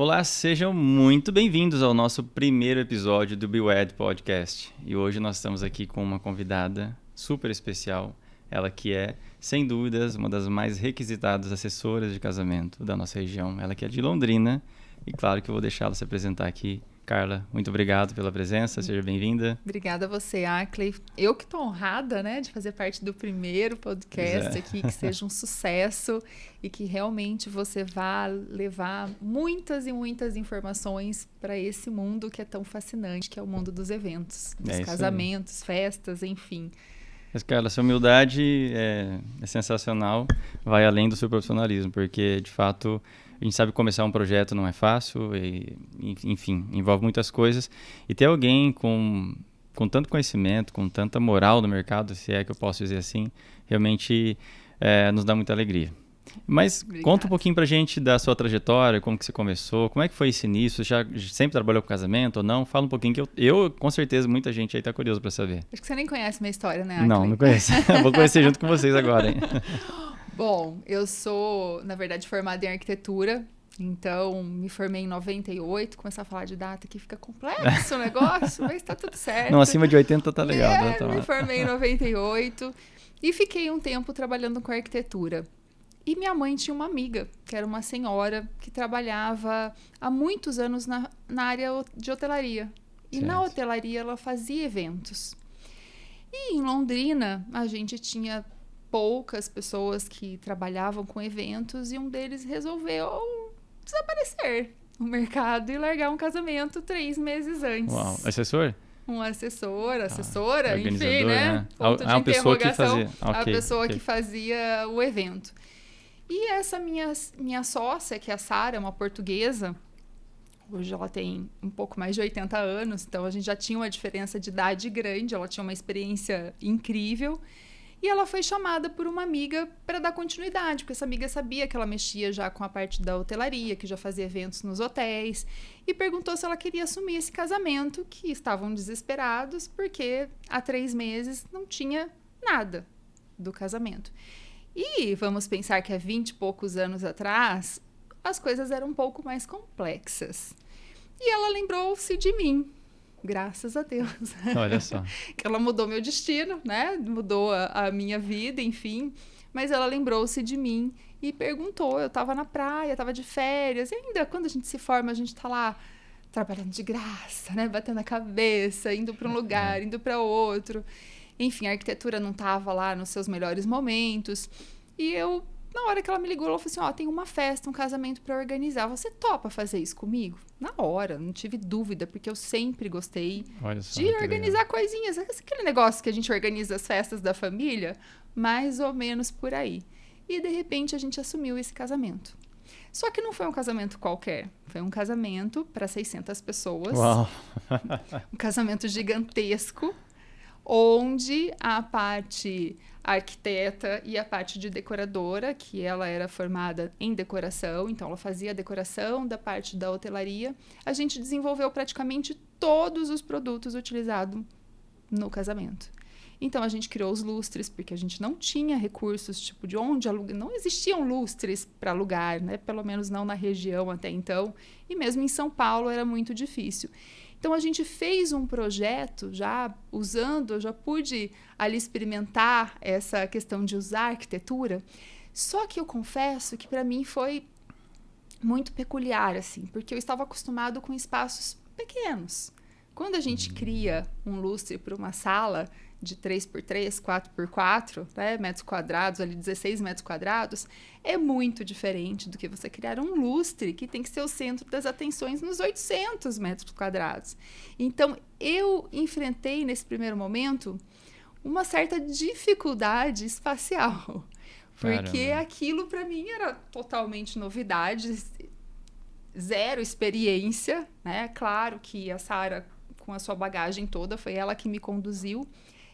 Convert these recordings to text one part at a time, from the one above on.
Olá, sejam muito bem-vindos ao nosso primeiro episódio do BeWed Podcast. E hoje nós estamos aqui com uma convidada super especial, ela que é, sem dúvidas, uma das mais requisitadas assessoras de casamento da nossa região. Ela que é de Londrina e claro que eu vou deixá-la se apresentar aqui. Carla, muito obrigado pela presença, seja bem-vinda. Obrigada a você, Ackley. Eu que estou honrada, né, de fazer parte do primeiro podcast aqui, que seja um sucesso e que realmente você vá levar muitas e muitas informações para esse mundo que é tão fascinante, que é o mundo dos eventos, dos casamentos, festas, enfim. Mas, Carla, sua humildade é sensacional, vai além do seu profissionalismo, porque, de fato, a gente sabe que começar um projeto não é fácil, enfim, envolve muitas coisas. E ter alguém com tanto conhecimento, com tanta moral no mercado, se é que eu posso dizer assim, realmente nos dá muita alegria. Mas Obrigada. Conta um pouquinho pra gente da sua trajetória, como que você começou, como é que foi esse início, você já sempre trabalhou com casamento ou não? Fala um pouquinho que eu com certeza, muita gente aí tá curioso pra saber. Acho que você nem conhece minha história, né, Ackley? Não conheço. Vou conhecer junto com vocês agora, hein? Bom, eu sou, na verdade, formada em arquitetura, então me formei em 98, começar a falar de data que fica complexo o negócio, mas tá tudo certo. Não, acima de 80 tá legal. Né? Me formei em 98 e fiquei um tempo trabalhando com arquitetura. E minha mãe tinha uma amiga, que era uma senhora que trabalhava há muitos anos na área de hotelaria. E certo. Na hotelaria ela fazia eventos. E em Londrina a gente tinha poucas pessoas que trabalhavam com eventos e um deles resolveu desaparecer no mercado e largar um casamento 3 meses antes. Uau, assessor? Um assessora, enfim, né? Ponto de a pessoa que interrogação, fazia. a pessoa que fazia o evento. E essa minha sócia, que é a Sara, uma portuguesa, hoje ela tem um pouco mais de 80 anos, então a gente já tinha uma diferença de idade grande, ela tinha uma experiência incrível. E ela foi chamada por uma amiga para dar continuidade, porque essa amiga sabia que ela mexia já com a parte da hotelaria, que já fazia eventos nos hotéis, e perguntou se ela queria assumir esse casamento, que estavam desesperados, porque há 3 meses não tinha nada do casamento. E vamos pensar que há 20 e poucos anos atrás, as coisas eram um pouco mais complexas. E ela lembrou-se de mim. Graças a Deus. Olha só. Que ela mudou meu destino, né? Mudou a minha vida, enfim. Mas ela lembrou-se de mim e perguntou. Eu estava na praia, estava de férias. E ainda, quando a gente se forma, a gente está lá trabalhando de graça, né? Batendo a cabeça, indo para um lugar, indo para outro. Enfim, a arquitetura não estava lá nos seus melhores momentos. E eu, na hora que ela me ligou, ela falou assim, tem uma festa, um casamento para organizar. Você topa fazer isso comigo? Na hora, não tive dúvida, porque eu sempre gostei de organizar coisinhas. Aquele negócio que a gente organiza as festas da família, mais ou menos por aí. E, de repente, a gente assumiu esse casamento. Só que não foi um casamento qualquer. Foi um casamento para 600 pessoas. Uau. Um casamento gigantesco, onde a parte arquiteta e a parte de decoradora, que ela era formada em decoração, então ela fazia a decoração da parte da hotelaria, a gente desenvolveu praticamente todos os produtos utilizados no casamento. Então a gente criou os lustres, porque a gente não tinha recursos tipo de onde alugar, não existiam lustres para alugar, né? Pelo menos não na região até então, e mesmo em São Paulo era muito difícil. Então, a gente fez um projeto já usando, eu já pude ali experimentar essa questão de usar arquitetura, só que eu confesso que para mim foi muito peculiar, assim, porque eu estava acostumado com espaços pequenos. Quando a gente cria um lustre para uma sala de 3x3, 4x4, né, metros quadrados, ali 16 metros quadrados, é muito diferente do que você criar um lustre que tem que ser o centro das atenções nos 800 metros quadrados. Então, eu enfrentei nesse primeiro momento uma certa dificuldade espacial, porque aquilo para mim era totalmente novidade, zero experiência, né? Claro que a Sara, com a sua bagagem toda, foi ela que me conduziu.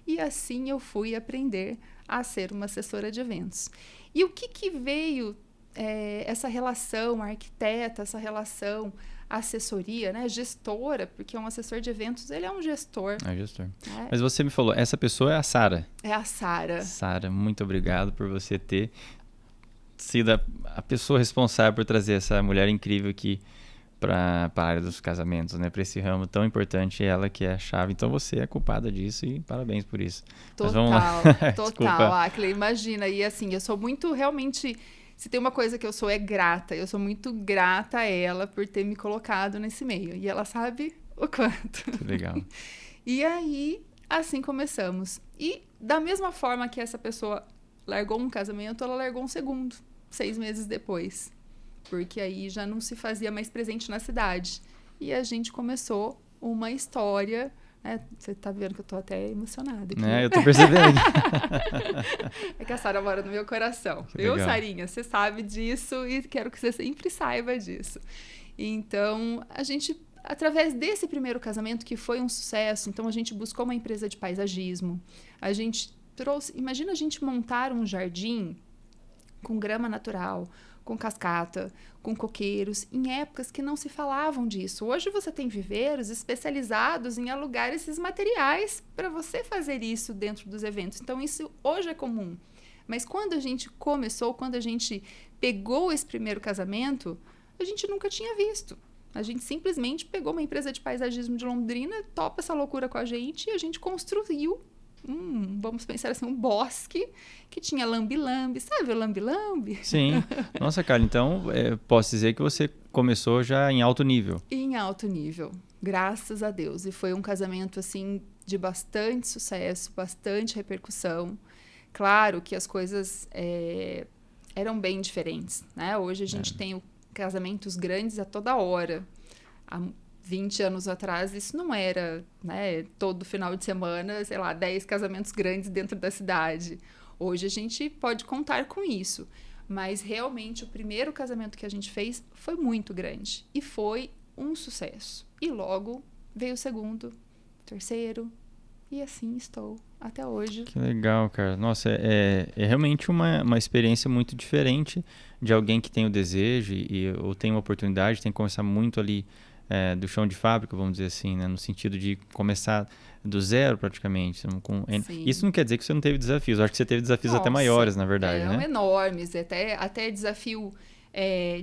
E assim eu fui aprender a ser uma assessora de eventos. E o que veio essa relação arquiteta, essa relação assessoria, né? Gestora, porque um assessor de eventos, ele é um gestor. É gestor. Mas você me falou, essa pessoa é a Sara. É a Sara. Sara, muito obrigado por você ter sido a pessoa responsável por trazer essa mulher incrível aqui para a área dos casamentos, né? Para esse ramo tão importante, ela que é a chave. Então você é culpada disso e parabéns por isso. Mas vamos lá. Total, Akle, imagina. E assim, eu sou muito, realmente, se tem uma coisa que eu sou, é grata. Eu sou muito grata a ela por ter me colocado nesse meio. E ela sabe o quanto. Que legal. E aí, assim começamos. E da mesma forma que essa pessoa largou um casamento, ela largou um segundo, 6 meses depois. Porque aí já não se fazia mais presente na cidade. E a gente começou uma história, né? Você tá vendo que eu tô até emocionada aqui. Eu tô percebendo. É que a Sara mora no meu coração. Que Viu, legal. Sarinha? Você sabe disso e quero que você sempre saiba disso. Então, a gente, através desse primeiro casamento, que foi um sucesso, então a gente buscou uma empresa de paisagismo. A gente trouxe... Imagina a gente montar um jardim com grama natural, com cascata, com coqueiros, em épocas que não se falavam disso. Hoje você tem viveiros especializados em alugar esses materiais para você fazer isso dentro dos eventos. Então, isso hoje é comum. Mas quando a gente começou, quando a gente pegou esse primeiro casamento, a gente nunca tinha visto. A gente simplesmente pegou uma empresa de paisagismo de Londrina, topa essa loucura com a gente e a gente construiu vamos pensar assim, um bosque que tinha lambe-lambe. Sabe o lambe-lambe? Sim. Nossa, Carla, então posso dizer que você começou já em alto nível. Em alto nível, graças a Deus. E foi um casamento, assim, de bastante sucesso, bastante repercussão. Claro que as coisas eram bem diferentes, né? Hoje a gente tem casamentos grandes a toda hora. 20 anos atrás, isso não era, né, todo final de semana, sei lá, 10 casamentos grandes dentro da cidade. Hoje a gente pode contar com isso. Mas realmente o primeiro casamento que a gente fez foi muito grande. E foi um sucesso. E logo veio o segundo, terceiro, e assim estou até hoje. Que legal, cara. Nossa, é realmente uma experiência muito diferente de alguém que tem o desejo ou tem uma oportunidade, tem que começar muito ali do chão de fábrica, vamos dizer assim, né? No sentido de começar do zero praticamente. Isso não quer dizer que você não teve desafios. Eu acho que você teve desafios até maiores, na verdade, né? Enormes, até desafio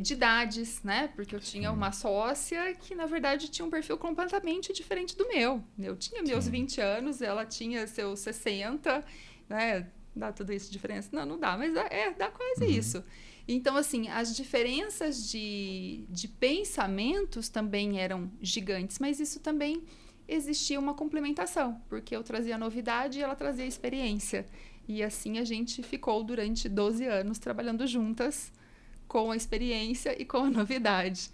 de idades, né? Porque eu tinha uma sócia que, na verdade, tinha um perfil completamente diferente do meu. Eu tinha meus 20 anos, ela tinha seus 60, né? Dá tudo isso de diferença? Não dá, mas dá quase isso. Então, assim, as diferenças de pensamentos também eram gigantes, mas isso também existia uma complementação, porque eu trazia novidade e ela trazia experiência. E assim a gente ficou durante 12 anos trabalhando juntas com a experiência e com a novidade.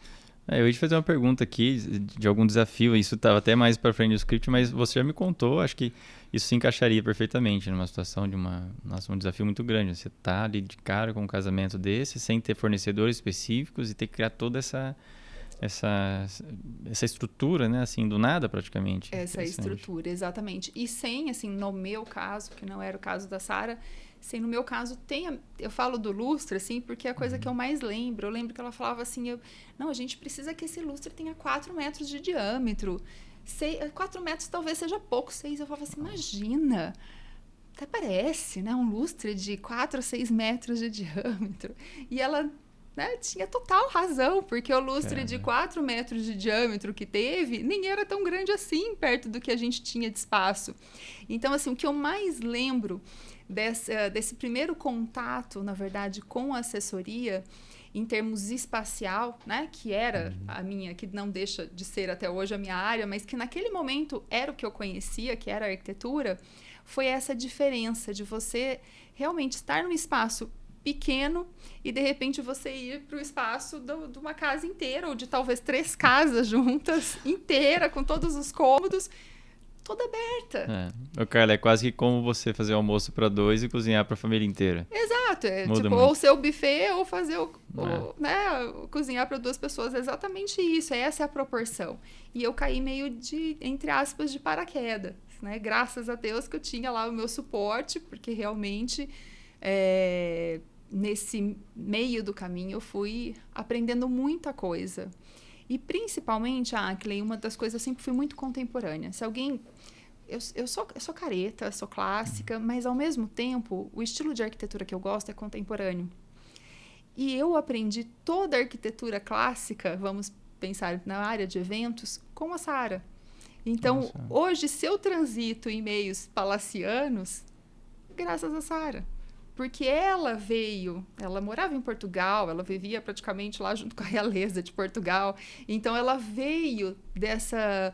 Eu ia te fazer uma pergunta aqui de algum desafio, isso estava até mais para frente do script, mas você já me contou, acho que isso se encaixaria perfeitamente numa situação de um desafio muito grande. Você está ali de cara com um casamento desse, sem ter fornecedores específicos e ter que criar toda essa estrutura, né, assim, do nada praticamente. Essa estrutura, exatamente. E sem, assim, no meu caso, que não era o caso da Sara, no meu caso, eu falo do lustre, assim, porque é a coisa que eu mais lembro. Eu lembro que ela falava assim, a gente precisa que esse lustre tenha 4 metros de diâmetro. 4 metros talvez seja pouco, 6. Eu falava assim, imagina, até parece, né? Um lustre de 4 a 6 metros de diâmetro. E ela, né, tinha total razão, porque o lustre de 4 metros de diâmetro que teve nem era tão grande assim, perto do que a gente tinha de espaço. Então, assim, o que eu mais lembro desse primeiro contato, na verdade, com a assessoria, em termos espacial, né, que era a minha, que não deixa de ser até hoje a minha área, mas que naquele momento era o que eu conhecia, que era a arquitetura, foi essa diferença de você realmente estar num espaço pequeno e de repente você ir para o espaço de uma casa inteira, ou de talvez 3 casas juntas, inteira, com todos os cômodos, toda aberta. Carla, é quase que como você fazer almoço para 2 e cozinhar para a família inteira. Exato, tipo, ou ser o buffet ou fazer cozinhar para 2 pessoas, é exatamente isso, essa é a proporção. E eu caí meio entre aspas, de paraquedas, né? Graças a Deus que eu tinha lá o meu suporte, porque realmente nesse meio do caminho eu fui aprendendo muita coisa. E principalmente, Akle, uma das coisas, eu sempre fui muito contemporânea. Se alguém... Eu sou careta, sou clássica, mas ao mesmo tempo, o estilo de arquitetura que eu gosto é contemporâneo. E eu aprendi toda a arquitetura clássica, vamos pensar na área de eventos, com a Sara. Então, Nossa. hoje, se eu transito em meios palacianos, graças a Sara. Porque ela morava em Portugal, ela vivia praticamente lá junto com a realeza de Portugal. Então, ela veio dessa,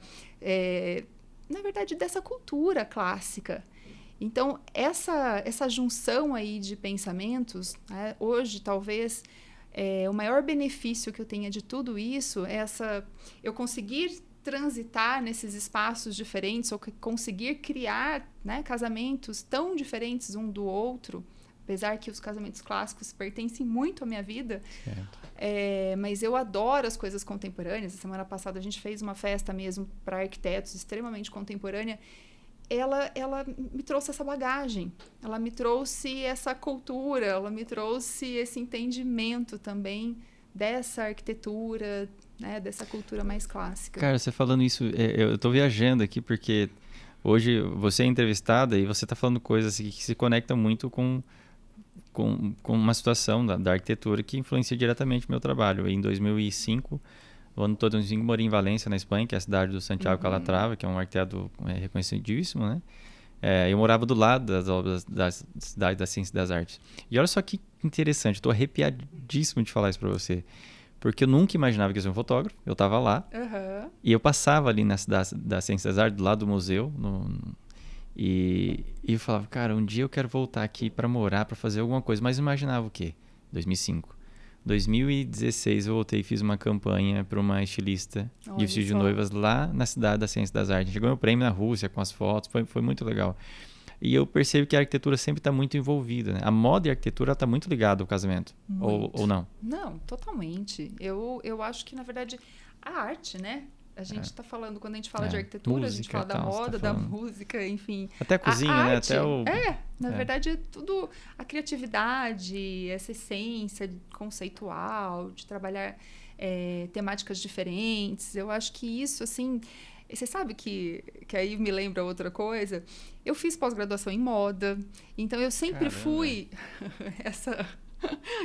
na verdade, dessa cultura clássica. Então, essa junção aí de pensamentos, né, hoje, talvez, o maior benefício que eu tenha de tudo isso é eu conseguir transitar nesses espaços diferentes ou conseguir criar, né, casamentos tão diferentes um do outro, apesar que os casamentos clássicos pertencem muito à minha vida, mas eu adoro as coisas contemporâneas. A semana passada a gente fez uma festa mesmo para arquitetos extremamente contemporânea. Ela me trouxe essa bagagem, ela me trouxe essa cultura, ela me trouxe esse entendimento também dessa arquitetura, né, dessa cultura mais clássica. Cara, você falando isso, eu tô viajando aqui porque hoje você é entrevistada e você tá falando coisas que se conectam muito com uma situação da arquitetura que influencia diretamente o meu trabalho. Em 2005, o ano todo eu morei em Valência, na Espanha, que é a cidade do Santiago Calatrava, que é um arquiteto reconhecidíssimo, né? Eu morava do lado das obras da Cidade da Ciência e das Artes. E olha só que interessante, estou arrepiadíssimo de falar isso para você. Porque eu nunca imaginava que eu ia ser um fotógrafo. Eu estava lá e eu passava ali na Cidade da Ciência e das Artes, do lado do museu. E eu falava, cara, um dia eu quero voltar aqui para morar, para fazer alguma coisa. Mas eu imaginava o quê? 2005. 2016 eu voltei e fiz uma campanha para uma estilista de vestido de noivas lá na Cidade da Ciência e das Artes. Chegou meu prêmio na Rússia com as fotos, foi muito legal. E eu percebo que a arquitetura sempre está muito envolvida, né? A moda e a arquitetura está muito ligada ao casamento, ou não? Não, totalmente. Eu acho que, na verdade, a arte, né? A gente está falando, quando a gente fala de arquitetura, música, a gente fala da moda, da música, enfim. Até a cozinha, a né? arte, Até na verdade, é tudo a criatividade, essa essência conceitual, de trabalhar temáticas diferentes. Eu acho que isso, assim... Você sabe que aí me lembra outra coisa? Eu fiz pós-graduação em moda, então eu sempre fui essa...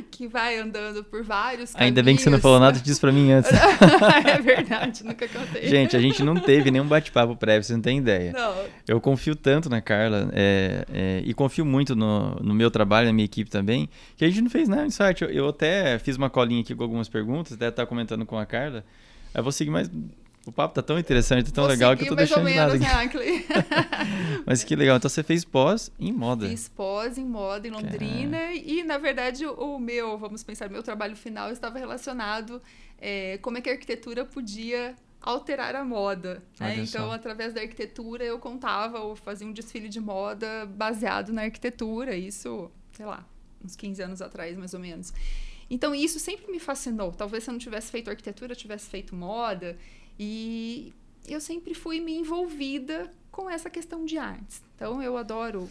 que vai andando por vários caminhos. Ainda bem que você não falou nada disso pra mim antes. É verdade, nunca contei. Gente, a gente não teve nenhum bate-papo prévio, você não tem ideia. Não. Eu confio tanto na Carla e confio muito no meu trabalho, na minha equipe também, que a gente não fez nada de sorte. Eu até fiz uma colinha aqui com algumas perguntas, até estar comentando com a Carla. Eu vou seguir mais... O papo tá tão interessante, tão legal que eu tô deixando de nada aqui. Mas que legal. Então você fez pós em moda. Fiz pós em moda em Londrina e, na verdade, meu trabalho final estava relacionado como é que a arquitetura podia alterar a moda. Né? Então, através da arquitetura, eu fazia um desfile de moda baseado na arquitetura. Isso, sei lá, uns 15 anos atrás, mais ou menos. Então, isso sempre me fascinou. Talvez se eu não tivesse feito arquitetura, eu tivesse feito moda. E eu sempre fui me envolvida com essa questão de artes. Então, eu adoro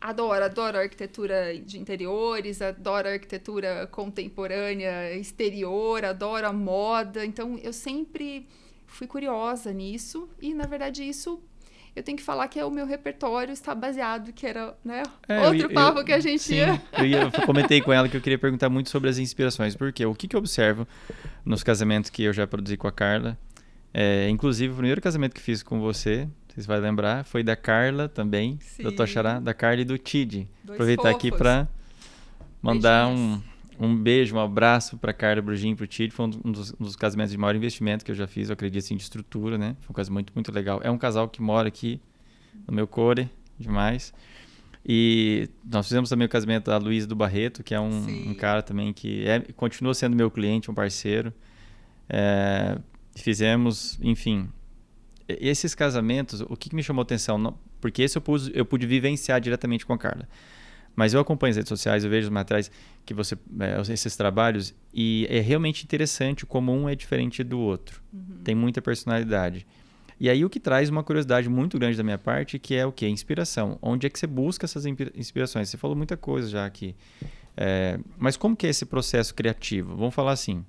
a arquitetura de interiores, adoro a arquitetura contemporânea exterior, adoro a moda. Então, eu sempre fui curiosa nisso. E, na verdade, isso... Eu tenho que falar que o meu repertório está baseado, que era, né, outro papo que a gente ia... Eu comentei com ela que eu queria perguntar muito sobre as inspirações. Porque o que eu observo nos casamentos que eu já produzi com a Carla, inclusive o primeiro casamento que fiz com você, vocês vão lembrar, foi da Carla também, do Toxará, da Carla e do Tid. Aproveitar aqui para mandar um beijo, um abraço para Carla Brugin e para o Tid. Foi um dos casamentos de maior investimento que eu já fiz, eu acredito, assim, de estrutura, né? Foi um casamento muito, muito legal. É um casal que mora aqui no meu core, demais. E nós fizemos também o casamento da Luísa do Barreto, que é um cara também que continua sendo meu cliente, um parceiro. Fizemos, enfim... Esses casamentos, o que me chamou a atenção? Porque esse eu pude vivenciar diretamente com a Carla. Mas eu acompanho as redes sociais, eu vejo os materiais que esses trabalhos, e é realmente interessante como um é diferente do outro. Uhum. Tem muita personalidade. E aí o que traz uma curiosidade muito grande da minha parte, que é o quê? Inspiração. Onde é que você busca essas inspirações? Você falou muita coisa já aqui. Mas como que é esse processo criativo? Vamos falar assim.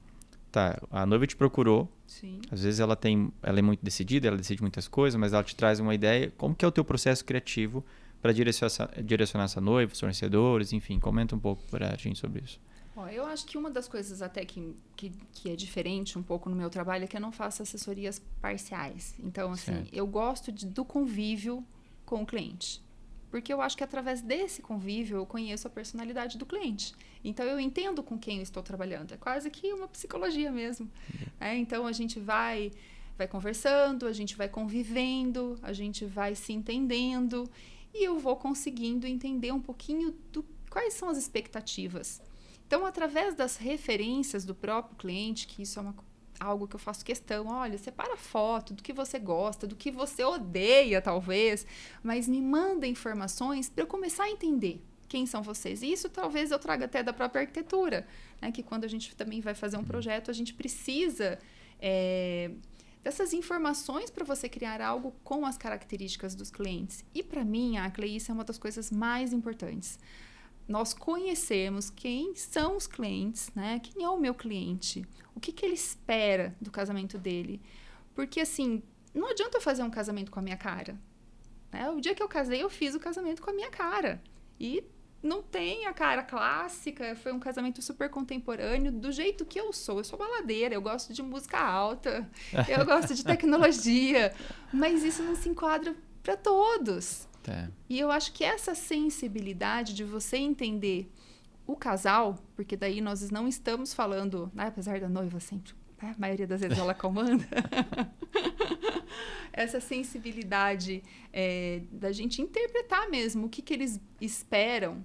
Tá, a noiva te procurou. Sim. Às vezes ela é muito decidida, ela decide muitas coisas, mas ela te traz uma ideia. Como que é o teu processo criativo para direcionar essa noiva, os fornecedores, enfim, comenta um pouco para a gente sobre isso. Ó, eu acho que uma das coisas até que é diferente um pouco no meu trabalho é que eu não faço assessorias parciais. Então, assim, Certo. eu gosto do convívio com o cliente. Porque eu acho que através desse convívio eu conheço a personalidade do cliente. Então, eu entendo com quem eu estou trabalhando. É quase que uma psicologia mesmo. Então, a gente vai conversando, a gente vai convivendo, a gente vai se entendendo. E eu vou conseguindo entender um pouquinho quais são as expectativas. Então, através das referências do próprio cliente, que isso é algo que eu faço questão, olha, separa foto do que você gosta, do que você odeia, talvez, mas me manda informações para eu começar a entender quem são vocês. E isso talvez eu traga até da própria arquitetura, né? Que quando a gente também vai fazer um projeto, a gente precisa dessas informações para você criar algo com as características dos clientes. E para mim, Ackley, isso é uma das coisas mais importantes. Nós conhecermos quem são os clientes, né? Quem é o meu cliente, o que ele espera do casamento dele. Porque, assim, não adianta eu fazer um casamento com a minha cara. Né? O dia que eu casei, eu fiz o casamento com a minha cara. E não tem a cara clássica, foi um casamento super contemporâneo, do jeito que eu sou. Eu sou baladeira, eu gosto de música alta, eu gosto de tecnologia, mas isso não se enquadra para todos. E eu acho que essa sensibilidade de você entender o casal, porque daí nós não estamos falando, né, apesar da noiva sempre, né, a maioria das vezes ela comanda, essa sensibilidade da gente interpretar mesmo o que eles esperam,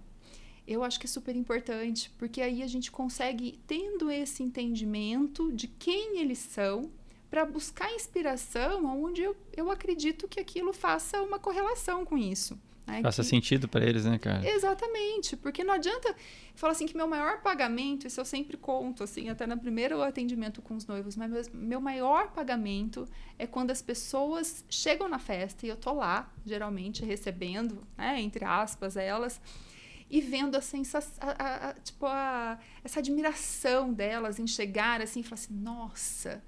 eu acho que é super importante, porque aí a gente consegue, tendo esse entendimento de quem eles são, para buscar inspiração onde eu acredito que aquilo faça uma correlação com isso. Né? Faça sentido para eles, né, cara? Exatamente, porque não adianta falar assim que meu maior pagamento, isso eu sempre conto, assim, até no primeiro atendimento com os noivos, mas meu maior pagamento é quando as pessoas chegam na festa e eu tô lá, geralmente, recebendo, né, entre aspas, elas, e vendo a sensação, essa admiração delas em chegar assim e falar assim, nossa,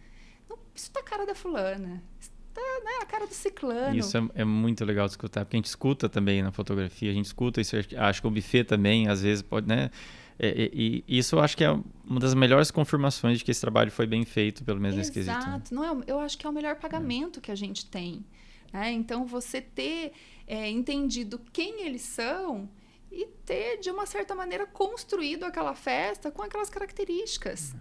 isso tá a cara da fulana, isso tá, né, a cara do ciclano. Isso é muito legal de escutar, porque a gente escuta também na fotografia, a gente escuta isso, acho que o buffet também, às vezes, pode, né? E isso eu acho que é uma das melhores confirmações de que esse trabalho foi bem feito, pelo menos nesse quesito. Exato, eu acho que é o melhor pagamento que a gente tem. Né? Então, você ter entendido quem eles são e ter, de uma certa maneira, construído aquela festa com aquelas características.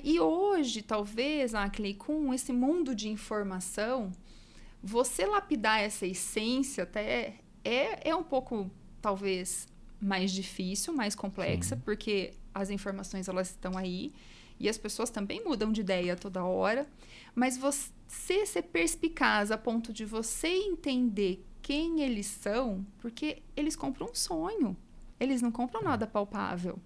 E hoje, talvez, Ackley, com esse mundo de informação, você lapidar essa essência até é um pouco, talvez, mais difícil, mais complexa, porque as informações elas estão aí e as pessoas também mudam de ideia toda hora, mas você ser perspicaz a ponto de você entender quem eles são, porque eles compram um sonho, eles não compram nada palpável.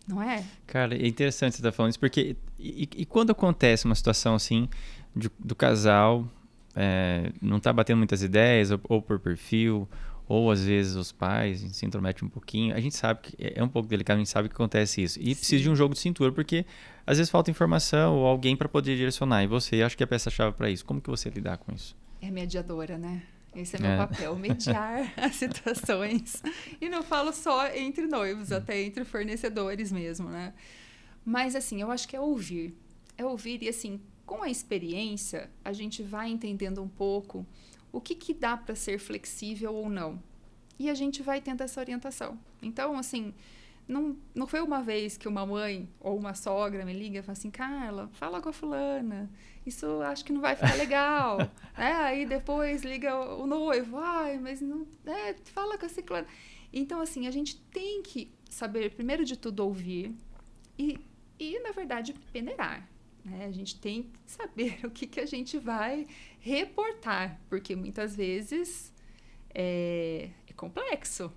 Não é? Cara, é interessante você estar falando isso, porque e quando acontece uma situação assim, do casal não tá batendo muitas ideias, ou por perfil, ou às vezes os pais se intrometem um pouquinho, a gente sabe que é um pouco delicado, a gente sabe que acontece isso. E precisa de um jogo de cintura, porque às vezes falta informação ou alguém para poder direcionar, e você acha que é a peça-chave para isso. Como que você lidar com isso? É mediadora, né? Esse é meu papel, mediar as situações. E não falo só entre noivos, até entre fornecedores mesmo, né? Mas, assim, eu acho que é ouvir. É ouvir e, assim, com a experiência, a gente vai entendendo um pouco o que dá para ser flexível ou não. E a gente vai tendo essa orientação. Então, assim, não foi uma vez que uma mãe ou uma sogra me liga e fala assim, Carla, fala com a fulana, isso acho que não vai ficar legal. Aí depois liga o noivo, mas não, fala com a ciclana. Então, assim, a gente tem que saber, primeiro de tudo, ouvir e na verdade, peneirar. Né? A gente tem que saber o que a gente vai reportar, porque muitas vezes é complexo.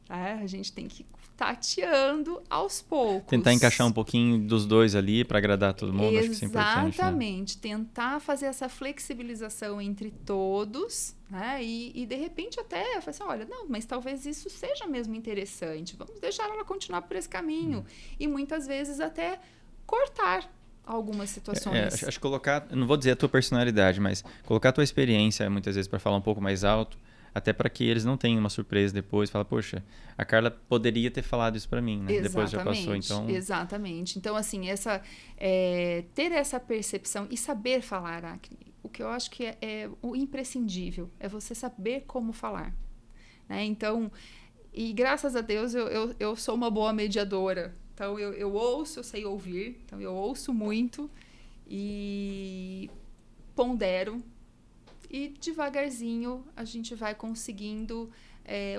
A gente tem que tateando aos poucos. Tentar encaixar um pouquinho dos dois ali para agradar todo mundo, acho que isso é importante. Exatamente. Né? Tentar fazer essa flexibilização entre todos, né? E de repente até falar assim, olha, não, mas talvez isso seja mesmo interessante. Vamos deixar ela continuar por esse caminho. E muitas vezes até cortar algumas situações. Acho que colocar, não vou dizer a tua personalidade, mas colocar a tua experiência, muitas vezes, para falar um pouco mais alto, até para que eles não tenham uma surpresa depois, fala, poxa, a Carla poderia ter falado isso para mim, né? Exatamente, Depois já passou, então... Exatamente. Então, assim, ter essa percepção e saber falar acne, o que eu acho que é o imprescindível, é você saber como falar, né? Então, e graças a Deus eu sou uma boa mediadora. Então, eu ouço, eu sei ouvir, então eu ouço muito e pondero. E devagarzinho a gente vai conseguindo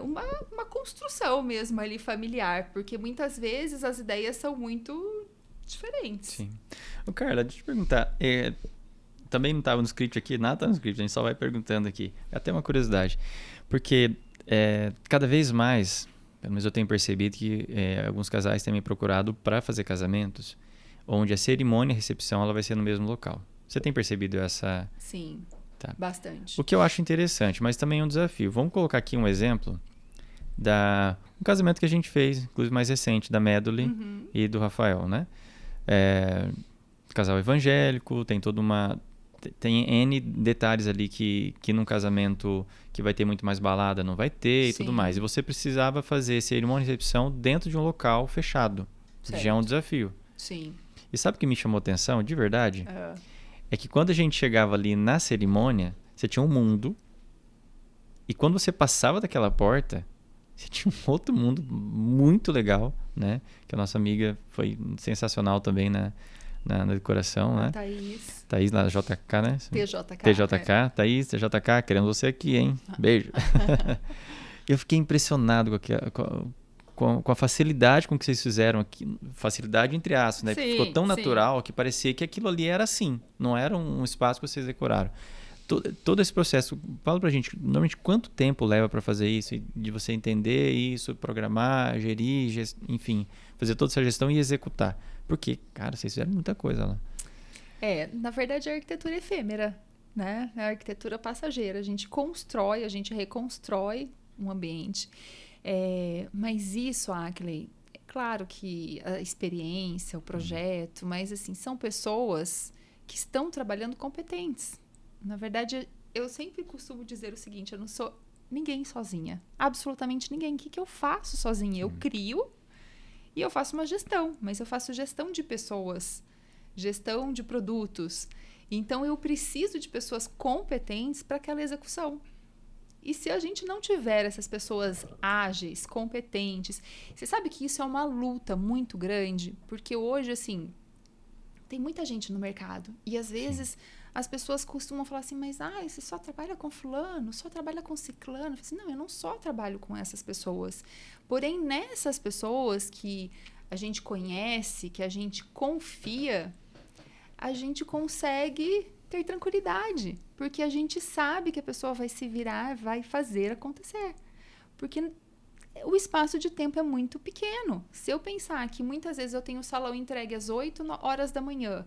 uma construção mesmo ali familiar, porque muitas vezes as ideias são muito diferentes. Sim. Ô, Carla, deixa eu te perguntar, também não estava no script aqui, nada está no script, a gente só vai perguntando aqui. É até uma curiosidade, porque cada vez mais, pelo menos eu tenho percebido que alguns casais têm me procurado para fazer casamentos, onde a cerimônia e a recepção ela vai ser no mesmo local. Você tem percebido essa... Sim. Tá. Bastante. O que eu acho interessante, mas também é um desafio. Vamos colocar aqui um exemplo um casamento que a gente fez, inclusive mais recente, da Medley e do Rafael, né? Casal evangélico, tem tem N detalhes ali que num casamento que vai ter muito mais balada não vai ter e tudo mais. E você precisava fazer cerimônia e recepção dentro de um local fechado. Certo. Já é um desafio. Sim. E sabe o que me chamou atenção, de verdade? É que quando a gente chegava ali na cerimônia, você tinha um mundo, e quando você passava daquela porta, você tinha um outro mundo muito legal, né? Que a nossa amiga foi sensacional também na decoração, né? Thaís lá da JK, né? TJK. Thaís, TJK, queremos você aqui, hein? Beijo. Eu fiquei impressionado com a facilidade com que vocês fizeram aqui, facilidade entre aspas, né? Sim, ficou tão natural que parecia que aquilo ali era assim, não era um espaço que vocês decoraram. Todo esse processo, fala pra gente, normalmente quanto tempo leva para fazer isso, de você entender isso, programar, gerir, enfim, fazer toda essa gestão e executar. Porque, cara, vocês fizeram muita coisa lá. Na verdade a arquitetura é efêmera, né? A arquitetura passageira, a gente constrói, a gente reconstrói um ambiente. Mas isso, Ackley, é claro que a experiência, o projeto, mas assim, são pessoas que estão trabalhando competentes. Na verdade, eu sempre costumo dizer o seguinte, eu não sou ninguém sozinha, absolutamente ninguém. O que eu faço sozinha? Eu crio e eu faço uma gestão, mas eu faço gestão de pessoas, gestão de produtos. Então, eu preciso de pessoas competentes para aquela execução. E se a gente não tiver essas pessoas ágeis, competentes, você sabe que isso é uma luta muito grande, porque hoje, assim, tem muita gente no mercado e às vezes as pessoas costumam falar assim, mas você só trabalha com fulano, só trabalha com ciclano. Eu falo assim, não, eu não só trabalho com essas pessoas. Porém, nessas pessoas que a gente conhece, que a gente confia, a gente consegue ter tranquilidade, porque a gente sabe que a pessoa vai se virar, vai fazer acontecer. Porque o espaço de tempo é muito pequeno. Se eu pensar que muitas vezes eu tenho o salão entregue às 8 horas da manhã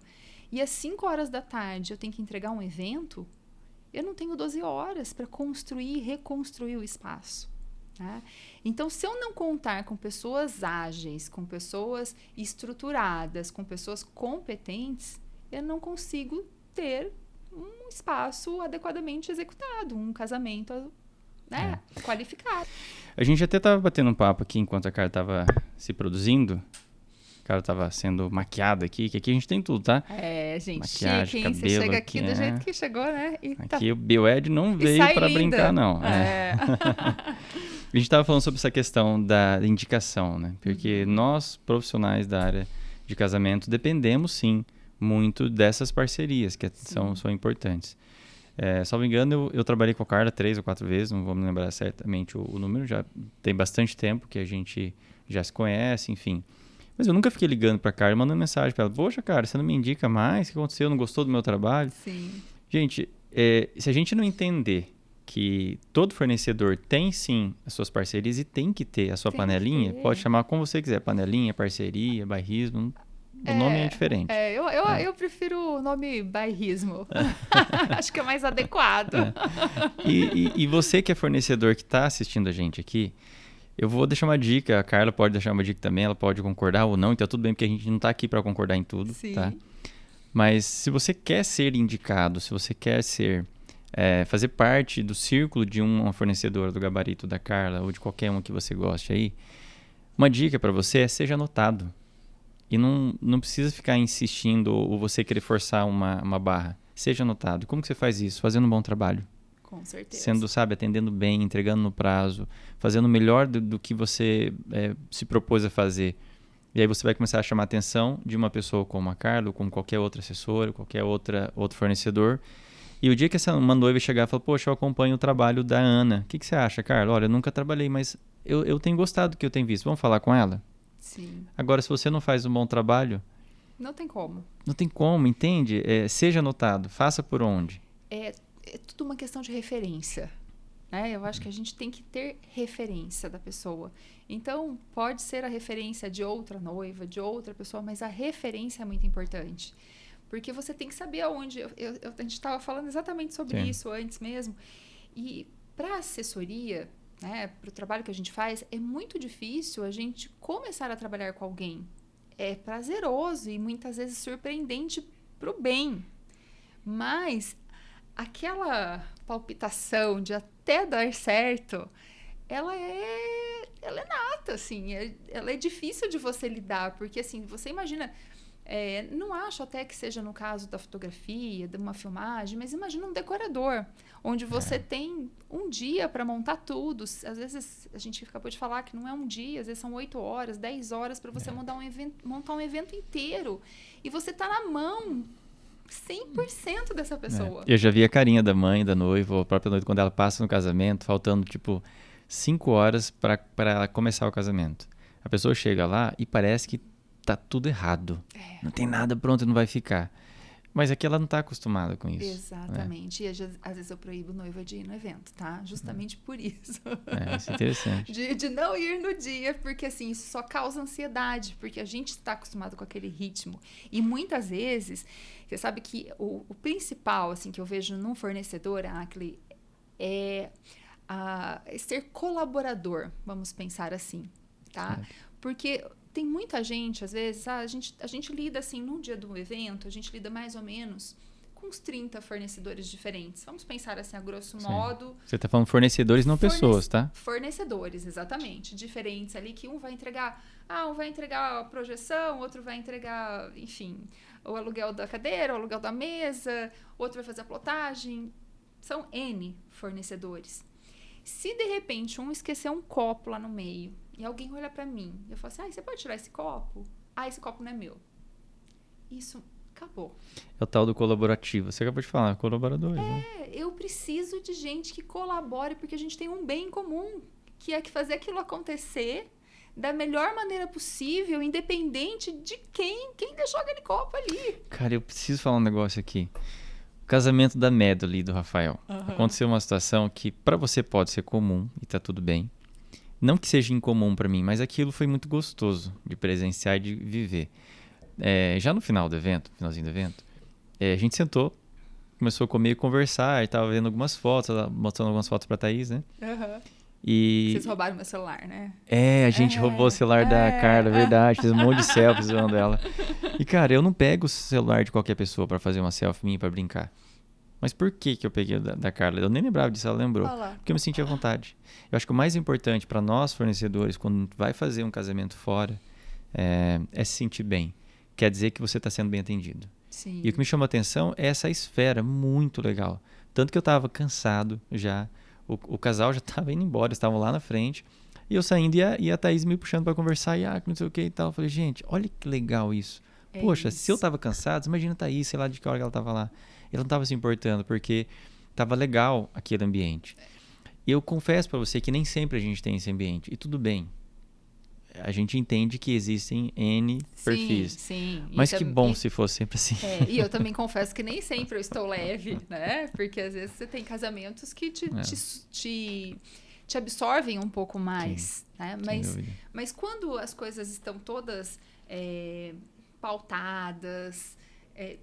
e às 5 horas da tarde eu tenho que entregar um evento, eu não tenho 12 horas para construir e reconstruir o espaço. Tá? Então, se eu não contar com pessoas ágeis, com pessoas estruturadas, com pessoas competentes, eu não consigo ter um espaço adequadamente executado, um casamento qualificado. A gente até estava batendo um papo aqui enquanto a Carla estava se produzindo. A Carla estava sendo maquiada aqui, que aqui a gente tem tudo, tá? Gente, maquiagem, chique, hein? cabelo, Você chega aqui do jeito que chegou, né? E aqui o Bioed não veio para brincar, não. A gente estava falando sobre essa questão da indicação, né? Porque nós, profissionais da área de casamento, dependemos, sim, muito dessas parcerias, que são importantes. Salvo engano, eu trabalhei com a Carla 3 ou 4 vezes, não vou me lembrar certamente o número, já tem bastante tempo que a gente já se conhece, enfim. Mas eu nunca fiquei ligando para a Carla, mandando mensagem para ela, poxa, cara, você não me indica mais? O que aconteceu? Não gostou do meu trabalho? Sim. Gente, se a gente não entender que todo fornecedor tem sim as suas parcerias e tem que ter a sua panelinha, pode chamar como você quiser, panelinha, parceria, bairrismo, o nome é diferente. Eu prefiro o nome bairrismo. Acho que é mais adequado. E você que é fornecedor que está assistindo a gente aqui, eu vou deixar uma dica, a Carla pode deixar uma dica também, ela pode concordar ou não, então tudo bem, porque a gente não está aqui para concordar em tudo, Sim. tá? Mas se você quer ser indicado, se você quer ser fazer parte do círculo de uma fornecedora do gabarito da Carla ou de qualquer uma que você goste aí, uma dica para você é seja notado. E não precisa ficar insistindo ou você querer forçar uma barra. Seja notado. Como que você faz isso? Fazendo um bom trabalho. Com certeza. Sendo, atendendo bem, entregando no prazo, fazendo o melhor do que você se propôs a fazer. E aí você vai começar a chamar a atenção de uma pessoa como a Carla, ou como qualquer outra assessora, qualquer outro fornecedor. E o dia que uma noiva chegar e falar, poxa, eu acompanho o trabalho da Ana. O que você acha, Carla? Olha, eu nunca trabalhei, mas eu tenho gostado do que eu tenho visto. Vamos falar com ela? Sim. Agora, se você não faz um bom trabalho... Não tem como. Não tem como, entende? Seja notado, faça por onde. É tudo uma questão de referência. Né? Eu acho que a gente tem que ter referência da pessoa. Então, pode ser a referência de outra noiva, de outra pessoa, mas a referência é muito importante. Porque você tem que saber aonde... a gente estava falando exatamente sobre isso antes mesmo. E para assessoria, né, para o trabalho que a gente faz, é muito difícil a gente começar a trabalhar com alguém. É prazeroso e muitas vezes surpreendente para o bem. Mas aquela palpitação de até dar certo, ela é nata, assim. Ela é difícil de você lidar, porque assim, você imagina... não acho até que seja no caso da fotografia, de uma filmagem, mas imagina um decorador, onde você tem um dia para montar tudo. Às vezes, a gente acabou de falar que não é um dia, às vezes são 8 horas, 10 horas para você montar um evento inteiro. E você está na mão 100% dessa pessoa. Eu já vi a carinha da mãe, da noiva, ou a própria noiva, quando ela passa no casamento, faltando, 5 horas para ela começar o casamento. A pessoa chega lá e parece que tá tudo errado. Não tem nada pronto, não vai ficar. Mas é que ela não tá acostumada com isso. Exatamente. E às vezes eu proíbo noiva de ir no evento, tá? Justamente por isso. Isso é interessante. De não ir no dia, porque assim, isso só causa ansiedade, porque a gente está acostumado com aquele ritmo. E muitas vezes, você sabe que o principal, assim, que eu vejo num fornecedor, Ackley, é ser colaborador, vamos pensar assim, tá? Porque tem muita gente, às vezes, a gente lida assim, num dia do evento, a gente lida mais ou menos com uns 30 fornecedores diferentes. Vamos pensar assim, a grosso modo. Você está falando fornecedores, não pessoas, tá? Fornecedores, exatamente. Diferentes ali, que um vai entregar a projeção, outro vai entregar, enfim, o aluguel da cadeira, o aluguel da mesa, outro vai fazer a plotagem. São N fornecedores. Se, de repente, um esquecer um copo lá no meio, e alguém olha pra mim, eu falo assim, você pode tirar esse copo? Esse copo não é meu. Isso acabou. É o tal do colaborativo. Você acabou de falar, colaboradores. Né? Eu preciso de gente que colabore, porque a gente tem um bem em comum, que é que fazer aquilo acontecer da melhor maneira possível, independente de quem deixou aquele copo ali. Cara, eu preciso falar um negócio aqui. O casamento da Medley, do Rafael. Aconteceu uma situação que para você pode ser comum e tá tudo bem. Não que seja incomum para mim, mas aquilo foi muito gostoso de presenciar e de viver. Já no finalzinho do evento, a gente sentou, começou a comer e conversar, e tava vendo algumas fotos, ela mostrando algumas fotos pra Thaís, né? E... Vocês roubaram meu celular, né? A gente roubou o celular da Carla, verdade, fez um monte de selfies usando ela. E, cara, eu não pego o celular de qualquer pessoa pra fazer uma selfie minha pra brincar. Mas por que eu peguei da Carla? Eu nem lembrava disso, ela lembrou. Porque eu me sentia à vontade. Eu acho que o mais importante para nós, fornecedores, quando vai fazer um casamento fora, é se sentir bem. Quer dizer que você está sendo bem atendido. Sim. E o que me chamou a atenção é essa esfera muito legal. Tanto que eu estava cansado já, o casal já estava indo embora, eles estavam lá na frente, e eu saindo e a Thaís me puxando para conversar, e não sei o que e tal. Eu falei, gente, olha que legal isso. Poxa, se eu estava cansado, imagina a Thaís, sei lá de que hora ela estava lá. Ela não estava se importando, porque estava legal aquele ambiente. E eu confesso para você que nem sempre a gente tem esse ambiente. E tudo bem. A gente entende que existem N perfis. Sim. Mas que bom se fosse sempre assim. E eu também confesso que nem sempre eu estou leve, né? Porque às vezes você tem casamentos que te absorvem um pouco mais. Né? Mas quando as coisas estão todas pautadas...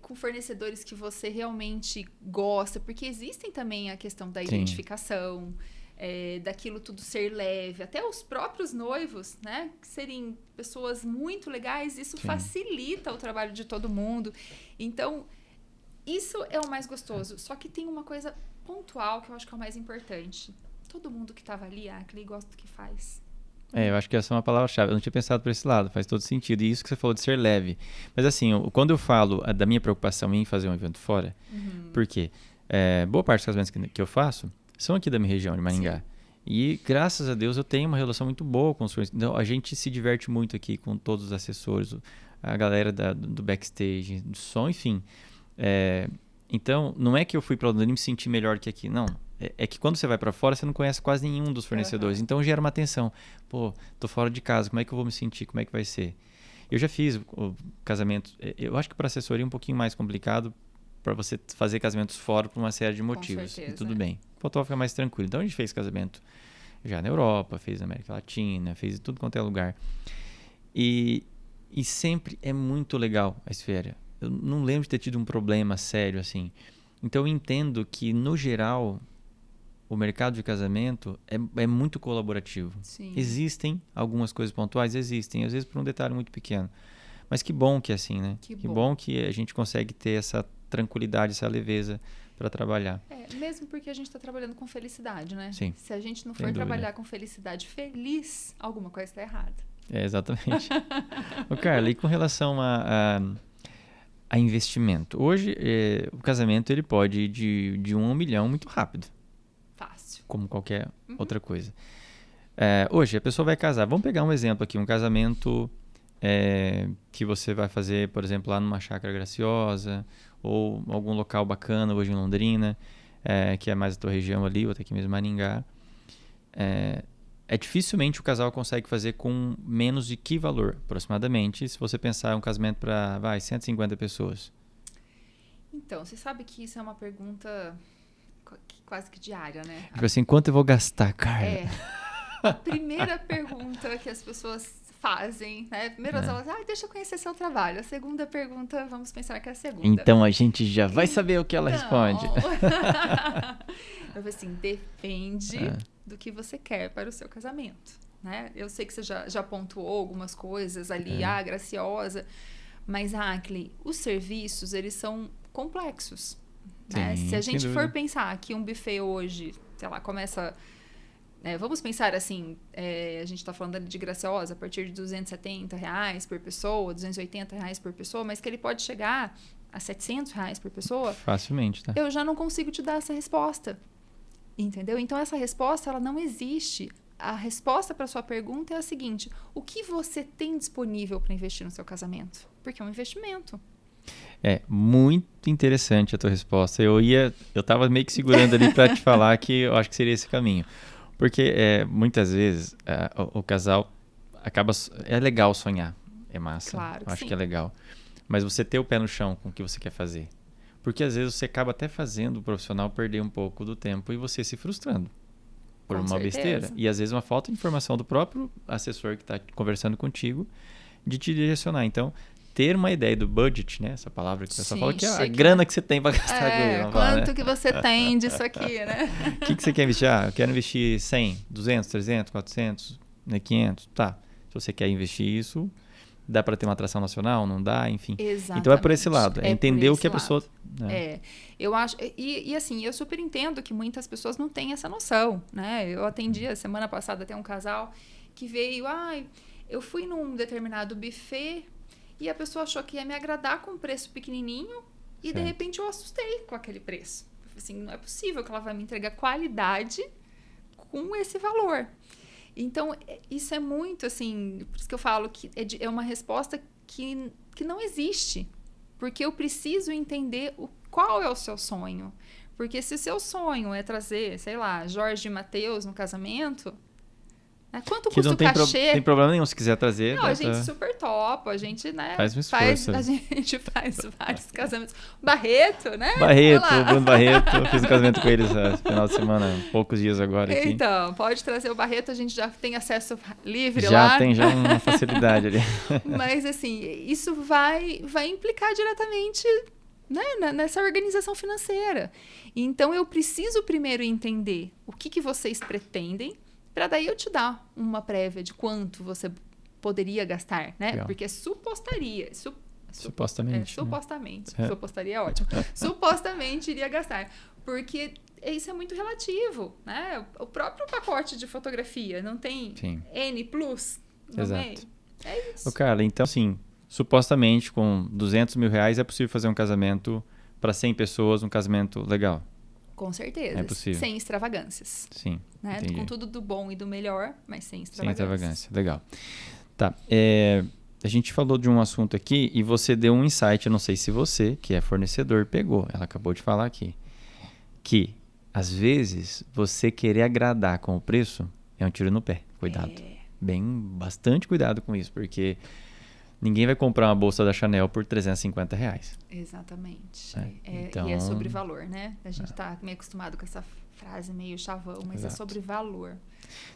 com fornecedores que você realmente gosta, porque existem também a questão da identificação, daquilo tudo ser leve, até os próprios noivos, né, que serem pessoas muito legais, isso facilita o trabalho de todo mundo. Então, Isso é o mais gostoso. Só que tem uma coisa pontual que eu acho que é o mais importante. Todo mundo que estava ali, Ackley, gosta do que faz. Eu acho que essa é uma palavra-chave. Eu não tinha pensado por esse lado, faz todo sentido. E isso que você falou de ser leve. Mas assim, quando eu falo da minha preocupação em fazer um evento fora, por quê? Boa parte dos casamentos que eu faço são aqui da minha região, de Maringá. Sim. E graças a Deus eu tenho uma relação muito boa com os fornecedores. Então, a gente se diverte muito aqui com todos os assessores, a galera do backstage, do som, enfim. Então, não é que eu fui para Londrina e me senti melhor que aqui, não. É que quando você vai para fora, você não conhece quase nenhum dos fornecedores. Uhum. Então, gera uma tensão. Pô, tô fora de casa, como é que eu vou me sentir? Como é que vai ser? Eu já fiz o casamento. Eu acho que para assessoria é um pouquinho mais complicado para você fazer casamentos fora por uma série de motivos. Com certeza, e tudo bem. O fotógrafo é mais tranquilo. Então, a gente fez casamento já na Europa, fez na América Latina, fez em tudo quanto é lugar. E sempre é muito legal a esfera. Eu não lembro de ter tido um problema sério assim. Então, eu entendo que, no geral, o mercado de casamento é muito colaborativo. Sim. Existem algumas coisas pontuais, existem, às vezes por um detalhe muito pequeno. Mas que bom que é assim, né? Que bom que a gente consegue ter essa tranquilidade, essa leveza para trabalhar. Mesmo porque a gente está trabalhando com felicidade, né? Sim. Se a gente não for trabalhar com felicidade feliz, alguma coisa está errada. Exatamente. Ô, Carla, e com relação a investimento? Hoje, o casamento ele pode ir de 1 a 1 milhão muito rápido. Fácil. Como qualquer outra coisa. Hoje, a pessoa vai casar. Vamos pegar um exemplo aqui, um casamento que você vai fazer, por exemplo, lá numa Chácara Graciosa ou algum local bacana hoje em Londrina, que é mais a tua região ali, ou até aqui mesmo em Maringá. Dificilmente o casal consegue fazer com menos de que valor, aproximadamente, se você pensar em um casamento para 150 pessoas? Então, você sabe que isso é uma pergunta quase que diária, né? Tipo assim, quanto eu vou gastar, Carla? A primeira pergunta que as pessoas fazem, né? Primeiro elas falam, deixa eu conhecer seu trabalho. A segunda pergunta, vamos pensar que é a segunda. Então a gente já vai saber o que ela responde. Eu falei assim, depende do que você quer para o seu casamento, né? Eu sei que você já pontuou algumas coisas ali, Graciosa, mas, Ackley, os serviços, eles são complexos. Sim, né? Se a gente for pensar que um buffet hoje, sei lá, começa... vamos pensar assim, a gente está falando ali de Graciosa, a partir de R$270 por pessoa, R$280 por pessoa, mas que ele pode chegar a R$700 por pessoa. Facilmente, tá? Eu já não consigo te dar essa resposta. Entendeu? Então, essa resposta, ela não existe. A resposta para a sua pergunta é a seguinte: o que você tem disponível para investir no seu casamento? Porque é um investimento. Muito interessante a tua resposta. Eu estava meio que segurando ali para te falar que eu acho que seria esse caminho. Porque muitas vezes o casal acaba... É legal sonhar, é massa. Claro, acho sim. que é legal. Mas você ter o pé no chão com o que você quer fazer. Porque às vezes você acaba até fazendo o profissional perder um pouco do tempo e você se frustrando por uma besteira. E às vezes uma falta de informação do próprio assessor que está conversando contigo de te direcionar. Então, ter uma ideia do budget, né? Essa palavra que o pessoal fala, que é a grana que você tem para gastar. Quanto que você tem disso aqui, né? O que você quer investir? Eu quero investir 100, 200, 300, 400, 500. Tá. Se você quer investir isso, dá para ter uma atração nacional? Não dá? Enfim. Exatamente. Então é por esse lado. Entender o que a pessoa... Eu acho... E assim, eu super entendo que muitas pessoas não têm essa noção, né? Eu atendi a semana passada até um casal que veio... eu fui num determinado buffet... E a pessoa achou que ia me agradar com um preço pequenininho e, de repente, eu assustei com aquele preço. Eu falei assim, não é possível que ela vai me entregar qualidade com esse valor. Então, isso é muito, assim... Por isso que eu falo que é uma resposta que não existe. Porque eu preciso entender qual é o seu sonho. Porque se o seu sonho é trazer, sei lá, Jorge e Mateus no casamento... Quanto custa o cachê? Tem problema nenhum se quiser trazer. Não, a gente super topa, a gente, faz um esforço. A gente faz vários casamentos. Barreto, né? O Bruno Barreto, eu fiz um casamento com eles no final de semana, poucos dias agora aqui. Então, pode trazer o Barreto, a gente já tem acesso livre lá. Já tem uma facilidade ali. Mas, assim, isso vai implicar diretamente, né, nessa organização financeira. Então, eu preciso primeiro entender o que vocês pretendem, para daí eu te dar uma prévia de quanto você poderia gastar, né? Legal. Porque Supostamente. Supostamente. Supostaria é ótimo. Supostamente iria gastar. Porque isso é muito relativo, né? O próprio pacote de fotografia não tem N+, no meio. É isso. Carla, então, assim, supostamente com R$200.000 é possível fazer um casamento para 100 pessoas, um casamento legal. Com certeza. É possível. Sem extravagâncias. Sim, né? Com tudo do bom e do melhor, mas sem extravagâncias. Sem extravagância, legal. Tá, a gente falou de um assunto aqui e você deu um insight, eu não sei se você, que é fornecedor, pegou. Ela acabou de falar aqui. Que, às vezes, você querer agradar com o preço é um tiro no pé. Cuidado. Bastante cuidado com isso, porque ninguém vai comprar uma bolsa da Chanel por R$350. Exatamente. Então... E é sobre valor, né? A gente tá meio acostumado com essa frase meio chavão, mas é sobre valor.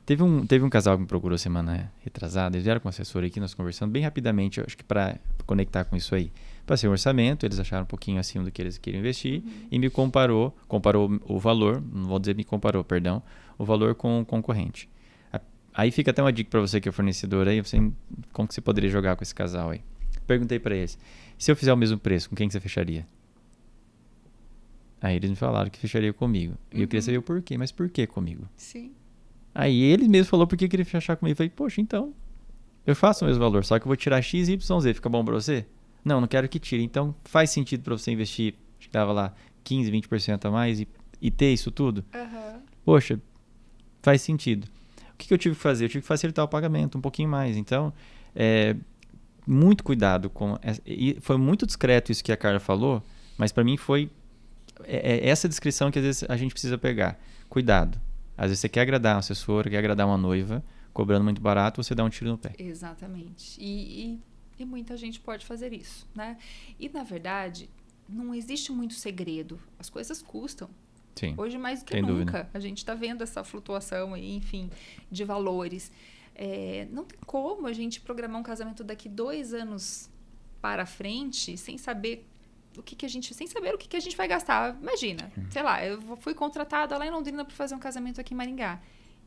Teve um casal que me procurou semana retrasada, eles vieram com um assessor aqui, nós conversando bem rapidamente, acho que para conectar com isso aí. Passei um orçamento, eles acharam um pouquinho acima do que eles queriam investir e me comparou o valor, não vou dizer me comparou, perdão, o valor com o concorrente. Aí fica até uma dica para você que é fornecedor aí, como que você poderia jogar com esse casal aí. Perguntei para eles, se eu fizer o mesmo preço, com quem que você fecharia? Aí eles me falaram que fecharia comigo. E eu queria saber o porquê, mas por que comigo? Sim. Aí ele mesmo falou por que queria fechar comigo. Eu falei, poxa, então, eu faço o mesmo valor, só que eu vou tirar X, Y, Z. Fica bom pra você? Não quero que tire. Então, faz sentido pra você investir, acho que dava lá 15, 20% a mais e ter isso tudo? Poxa, faz sentido. O que eu tive que fazer? Eu tive que facilitar o pagamento um pouquinho mais. Então, muito cuidado com... E foi muito discreto isso que a Carla falou, mas pra mim foi essa descrição que às vezes a gente precisa pegar. Cuidado. Às vezes você quer agradar uma assessora, quer agradar uma noiva, cobrando muito barato, você dá um tiro no pé. Exatamente. E muita gente pode fazer isso, né? E, na verdade, não existe muito segredo. As coisas custam. Sim. Hoje, mais do que Sem nunca. dúvida. A gente está vendo essa flutuação aí, enfim, de valores. Não tem como a gente programar um casamento daqui 2 anos para frente sem saber o que a gente vai gastar. Imagina, sei lá, eu fui contratada lá em Londrina para fazer um casamento aqui em Maringá.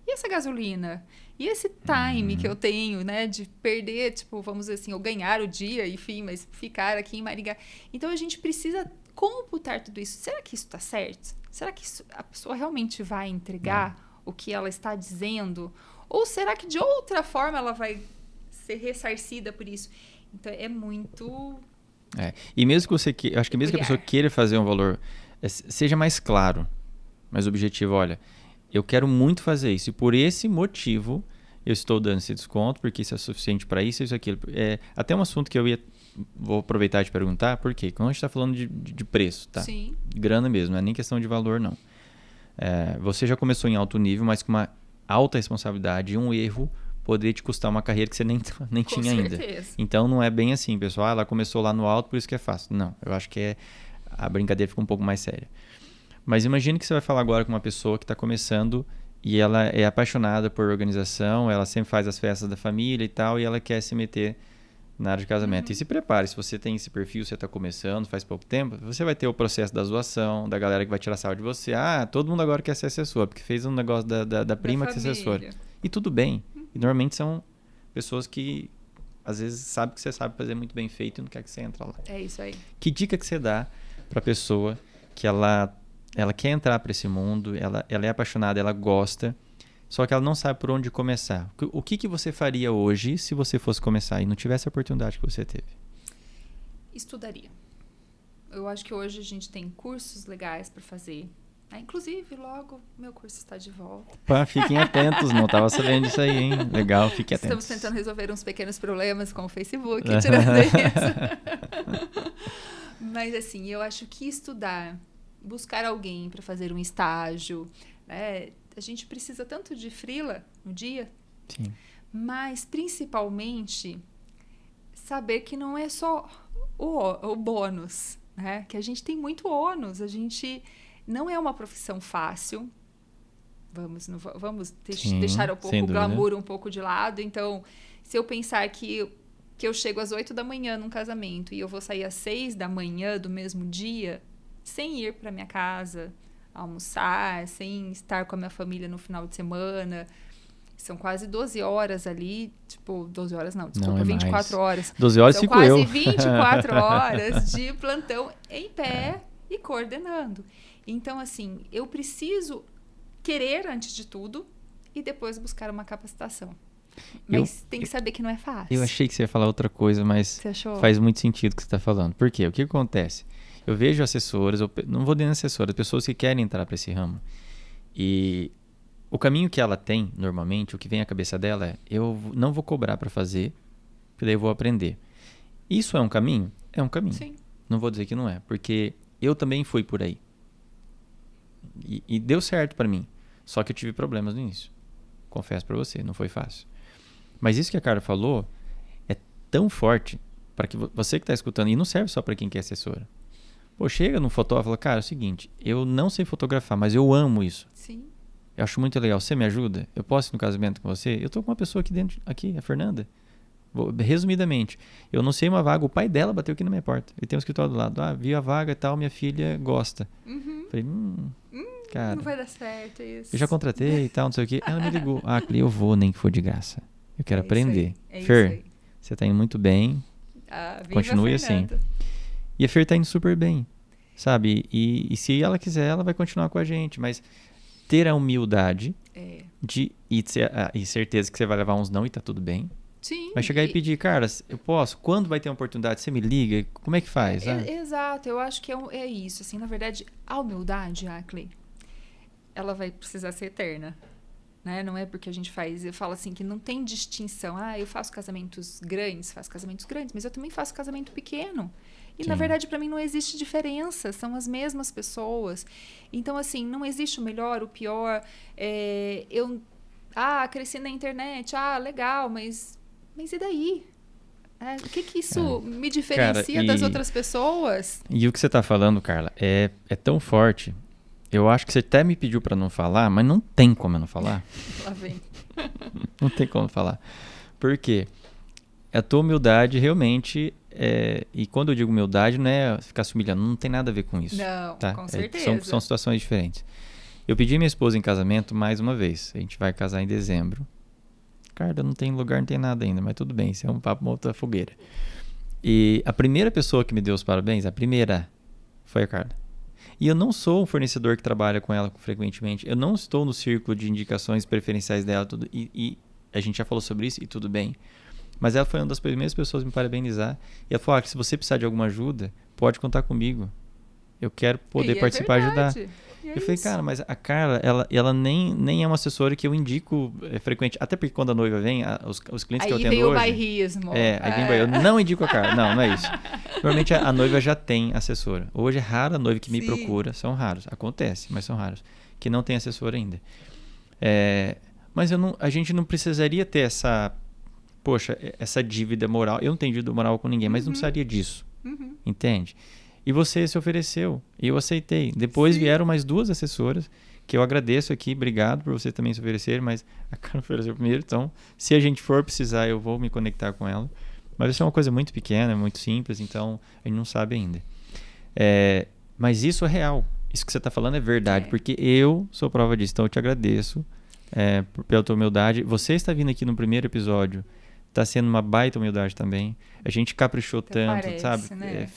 E essa gasolina? E esse time que eu tenho, né, de perder, tipo, vamos dizer assim, ou ganhar o dia, enfim, mas ficar aqui em Maringá. Então, a gente precisa computar tudo isso. Será que isso está certo? Será que a pessoa realmente vai entregar o que ela está dizendo? Ou será que, de outra forma, ela vai ser ressarcida por isso? Então, é muito... E mesmo que acho que mesmo que a pessoa queira fazer um valor, seja mais claro, mais objetivo, olha, eu quero muito fazer isso e por esse motivo eu estou dando esse desconto, porque isso é suficiente para isso, isso, aquilo. Até um assunto que vou aproveitar e te perguntar, por quê? Quando a gente está falando de preço, tá? Sim. Grana mesmo, não é nem questão de valor, não. Você já começou em alto nível, mas com uma alta responsabilidade e um erro poderia te custar uma carreira que você nem tinha ainda. Então, não é bem assim, pessoal. Ela começou lá no alto, por isso que é fácil. Não, eu acho que a brincadeira fica um pouco mais séria. Mas imagine que você vai falar agora com uma pessoa que está começando e ela é apaixonada por organização, ela sempre faz as festas da família e tal, e ela quer se meter na área de casamento. E se prepare, se você tem esse perfil, você está começando, faz pouco tempo, você vai ter o processo da zoação, da galera que vai tirar sarro de você. Todo mundo agora quer ser assessor, porque fez um negócio da prima que é assessora. E tudo bem. E normalmente são pessoas que às vezes sabem que você sabe fazer muito bem feito e não quer que você entre lá. É isso aí. Que dica que você dá para a pessoa que ela quer entrar para esse mundo, ela é apaixonada, ela gosta, só que ela não sabe por onde começar? O que você faria hoje se você fosse começar e não tivesse a oportunidade que você teve? Estudaria. Eu acho que hoje a gente tem cursos legais para fazer. Inclusive, logo, meu curso está de volta. Fiquem atentos, não estava sabendo disso aí, hein? Legal, fiquem atentos. Estamos tentando resolver uns pequenos problemas com o Facebook, tirando isso. Mas, assim, eu acho que estudar, buscar alguém para fazer um estágio, né? A gente precisa tanto de freela no dia, sim, mas, principalmente, saber que não é só o bônus, né? Que a gente tem muito ônus, a gente... Não é uma profissão fácil. Vamos deixar um pouco o glamour um pouco de lado. Então, se eu pensar que eu chego às 8 da manhã num casamento e eu vou sair às 6 da manhã do mesmo dia, sem ir para minha casa almoçar, sem estar com a minha família no final de semana, São quase 12 horas ali, tipo, 12 horas não, desculpa, Não, é 24 mais. horas. 12 horas São fico quase eu. 24 horas de plantão em pé e coordenando. Então, assim, eu preciso querer antes de tudo e depois buscar uma capacitação. Mas tem que saber que não é fácil. Eu achei que você ia falar outra coisa, mas Você achou? faz muito sentido o que você está falando. Por quê? O que acontece? Eu vejo assessoras, não vou dizer assessoras, pessoas que querem entrar para esse ramo. E o caminho que ela tem, normalmente, o que vem à cabeça dela é: eu não vou cobrar para fazer, porque daí eu vou aprender. Isso é um caminho? É um caminho. Sim. Não vou dizer que não é, porque eu também fui por aí. E deu certo para mim. Só que eu tive problemas no início. Confesso para você, não foi fácil. Mas isso que a Carla falou é tão forte para que você que está escutando, e não serve só para quem quer assessora. Pô, chega no fotógrafo e fala: cara, é o seguinte, eu não sei fotografar, mas eu amo isso. Sim. Eu acho muito legal. Você me ajuda? Eu posso ir no casamento com você? Eu tô com uma pessoa aqui dentro, aqui, a Fernanda. Resumidamente, eu não sei uma vaga, o pai dela bateu aqui na minha porta. Ele tem um escritório do lado. Ah, vi a vaga e tal, minha filha gosta. Falei, cara, não vai dar certo isso. eu já contratei e tal, não sei o quê. Ela me ligou. Ah, Clê, eu vou, nem que for de graça. Eu quero aprender. Fer, você tá indo muito bem. Continue assim. E a Fer tá indo super bem, sabe? E se ela quiser, ela vai continuar com a gente. Mas ter a humildade e certeza que você vai levar uns não e tá tudo bem. Sim. Vai chegar e pedir: cara, eu posso? Quando vai ter uma oportunidade? Você me liga? Como é que faz? Exato, eu acho que é isso. Assim, na verdade, a humildade, Clay, ela vai precisar ser eterna. Né? Não é porque a gente eu falo assim que não tem distinção. Eu faço casamentos grandes, mas eu também faço casamento pequeno. E, na verdade, para mim não existe diferença. São as mesmas pessoas. Então, assim, não existe o melhor, o pior. Cresci na internet. Legal, mas e daí? O que isso me diferencia das outras pessoas? E o que você está falando, Carla, é tão forte. Eu acho que você até me pediu para não falar, mas não tem como eu não falar. Lá vem. Não tem como falar. Por quê? A tua humildade realmente... e quando eu digo humildade, não é ficar se humilhando. Não tem nada a ver com isso. Não, tá? Com certeza. São situações diferentes. Eu pedi minha esposa em casamento mais uma vez. A gente vai casar em dezembro. Carla, não tem lugar, não tem nada ainda, mas tudo bem. Isso é um papo, uma outra fogueira. E a primeira pessoa que me deu os parabéns, foi a Carla. E eu não sou um fornecedor que trabalha com ela frequentemente. Eu não estou no círculo de indicações preferenciais dela. Tudo, e a gente já falou sobre isso e tudo bem. Mas ela foi uma das primeiras pessoas a me parabenizar. E ela falou: se você precisar de alguma ajuda, pode contar comigo. Eu quero poder participar e ajudar. Eu falei: cara, mas a Carla, ela nem é uma assessora que eu indico frequente. Até porque quando a noiva vem, os clientes que eu atendo hoje... Aí vem o bairrismo. Eu não indico a Carla. Não é isso. Normalmente a noiva já tem assessora. Hoje é raro a noiva que me procura. São raros. Acontece, mas são raros. Que não tem assessora ainda. Mas a gente não precisaria ter essa dívida moral. Eu não tenho dívida moral com ninguém, mas não precisaria disso. Entende? E você se ofereceu. E eu aceitei. Depois vieram mais 2 assessoras, que eu agradeço aqui. Obrigado por você também se oferecer, mas a Carla ofereceu primeiro. Então, se a gente for precisar, eu vou me conectar com ela. Mas isso é uma coisa muito pequena, muito simples, então a gente não sabe ainda. Mas isso é real. Isso que você está falando é verdade, porque eu sou prova disso. Então, eu te agradeço pela tua humildade. Você está vindo aqui no primeiro episódio. Está sendo uma baita humildade também. A gente caprichou tanto, sabe? Né?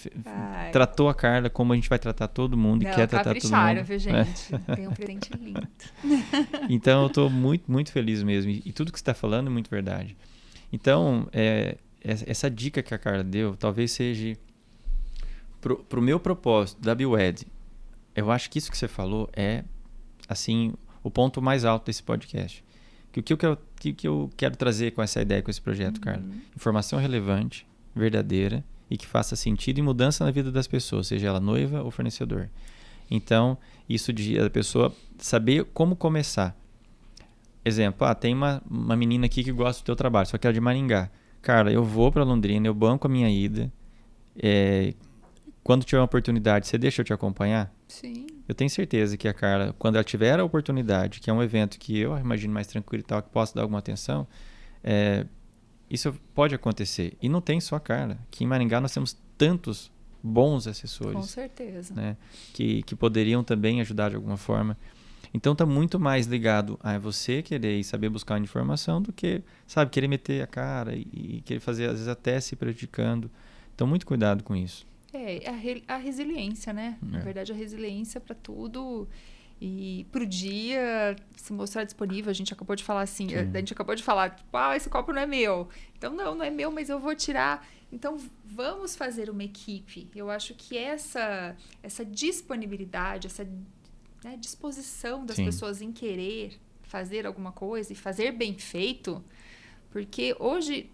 Tratou a Carla como a gente vai tratar todo mundo e quer tratar todo mundo. Viu, gente? Tem um presente lindo. Então, eu estou muito, muito feliz mesmo. E tudo que você está falando é muito verdade. Então, essa dica que a Carla deu, talvez seja para o meu propósito da BioEd. Eu acho que isso que você falou é, assim, o ponto mais alto desse podcast. O que eu quero trazer com essa ideia, com esse projeto, Carla? Informação relevante, verdadeira e que faça sentido e mudança na vida das pessoas, seja ela noiva ou fornecedor. Então, isso de a pessoa saber como começar. Exemplo, tem uma menina aqui que gosta do teu trabalho, só que ela é de Maringá. Carla, eu vou para Londrina, eu banco a minha ida. Quando tiver uma oportunidade, você deixa eu te acompanhar? Sim. Eu tenho certeza que a Carla, quando ela tiver a oportunidade, que é um evento que eu imagino mais tranquilo e tal, que possa dar alguma atenção, isso pode acontecer. E não tem só a Carla. Aqui em Maringá nós temos tantos bons assessores. Com certeza. Né, que poderiam também ajudar de alguma forma. Então tá muito mais ligado a você querer e saber buscar uma informação do que, sabe, querer meter a cara e querer fazer, às vezes, até se prejudicando. Então, muito cuidado com isso. A resiliência, né? Na verdade, a resiliência para tudo e pro dia se mostrar disponível. A gente acabou de falar assim, a gente acabou de falar, tipo, esse copo não é meu. Então, não é meu, mas eu vou tirar. Então, vamos fazer uma equipe. Eu acho que essa disponibilidade, essa, né, disposição das pessoas em querer fazer alguma coisa e fazer bem feito, porque hoje,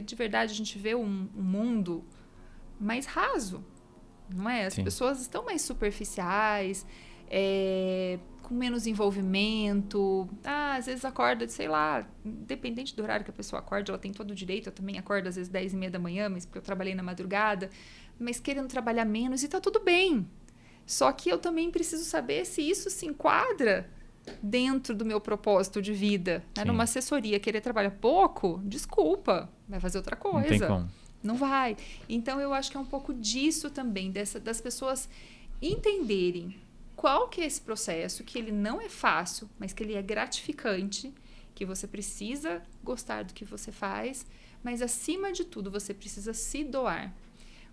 de verdade, a gente vê um mundo mais raso, não é? As pessoas estão mais superficiais, com menos envolvimento. Às vezes acorda, sei lá, independente do horário que a pessoa acorda, ela tem todo o direito. Eu também acordo às vezes 10h30 da manhã, mas porque eu trabalhei na madrugada, mas querendo trabalhar menos e tá tudo bem. Só que eu também preciso saber se isso se enquadra dentro do meu propósito de vida. Né? Numa assessoria, querer trabalhar pouco, desculpa, vai fazer outra coisa. Não tem como. Não vai. Então, eu acho que é um pouco disso também, das pessoas entenderem qual que é esse processo, que ele não é fácil, mas que ele é gratificante, que você precisa gostar do que você faz, mas, acima de tudo, você precisa se doar.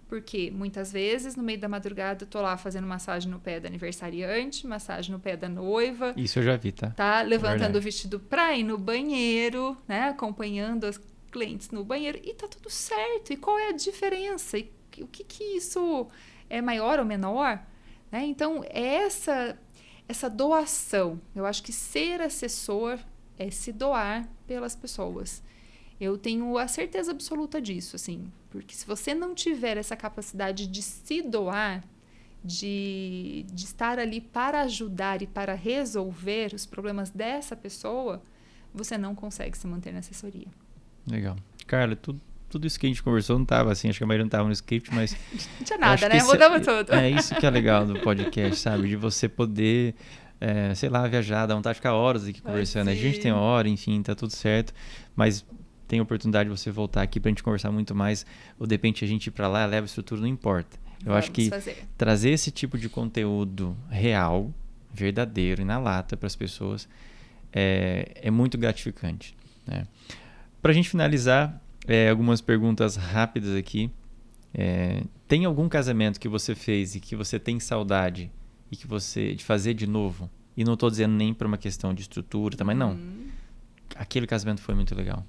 Porque, muitas vezes, no meio da madrugada, eu tô lá fazendo massagem no pé da aniversariante, massagem no pé da noiva. Isso eu já vi, tá? Tá levantando o vestido pra ir no banheiro, né? Acompanhando as clientes no banheiro, e tá tudo certo. E qual é a diferença? E o que isso é maior ou menor? Né? Então, essa doação, eu acho que ser assessor é se doar pelas pessoas. Eu tenho a certeza absoluta disso, assim, porque se você não tiver essa capacidade de se doar, de estar ali para ajudar e para resolver os problemas dessa pessoa, você não consegue se manter na assessoria. Legal. Carla, tudo isso que a gente conversou não estava assim, acho que a maioria não estava no script, mas... Não tinha nada, né? Mudamos tudo. É isso que é legal do podcast, sabe? De você poder, sei lá, viajar, dá vontade de ficar horas aqui conversando. A gente tem hora, enfim, tá tudo certo, mas tem a oportunidade de você voltar aqui pra gente conversar muito mais, ou de repente a gente ir pra lá, leva a estrutura, não importa. Eu acho que trazer esse tipo de conteúdo real, verdadeiro e na lata para as pessoas é muito gratificante, né? Pra gente finalizar, algumas perguntas rápidas aqui. Tem algum casamento que você fez e que você tem saudade e que de fazer de novo? E não estou dizendo nem por uma questão de estrutura também, não. Aquele casamento foi muito legal.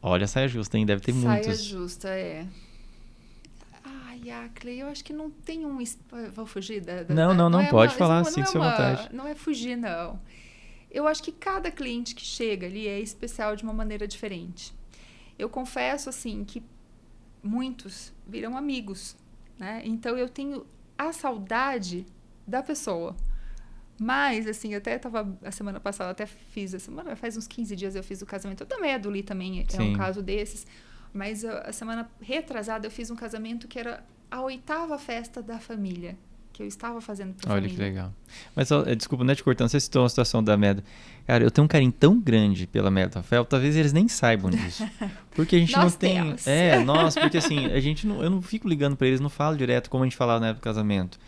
Olha, saia justa, hein? Deve ter muitos. Saia justa, Ackley, eu acho que não tem um... Vou fugir da... Não pode falar, sinta-se à vontade. Não é fugir, não. Eu acho que cada cliente que chega ali é especial de uma maneira diferente. Eu confesso, assim, que muitos viram amigos, né? Então, eu tenho a saudade da pessoa. Mas, assim, eu até estava... A semana passada, até fiz... Faz uns 15 dias eu fiz o casamento. Eu também adoli também, um caso desses. Mas a semana retrasada eu fiz um casamento que era a 8ª festa da família. Que eu estava fazendo pra família. Olha que legal. Mas, desculpa, não é te cortando, você citou a situação da Meda. Cara, eu tenho um carinho tão grande pela Meda Rafael, talvez eles nem saibam disso. Porque a gente não tem... Temos. Porque assim, eu não fico ligando pra eles, não falo direto como a gente falava na época do casamento.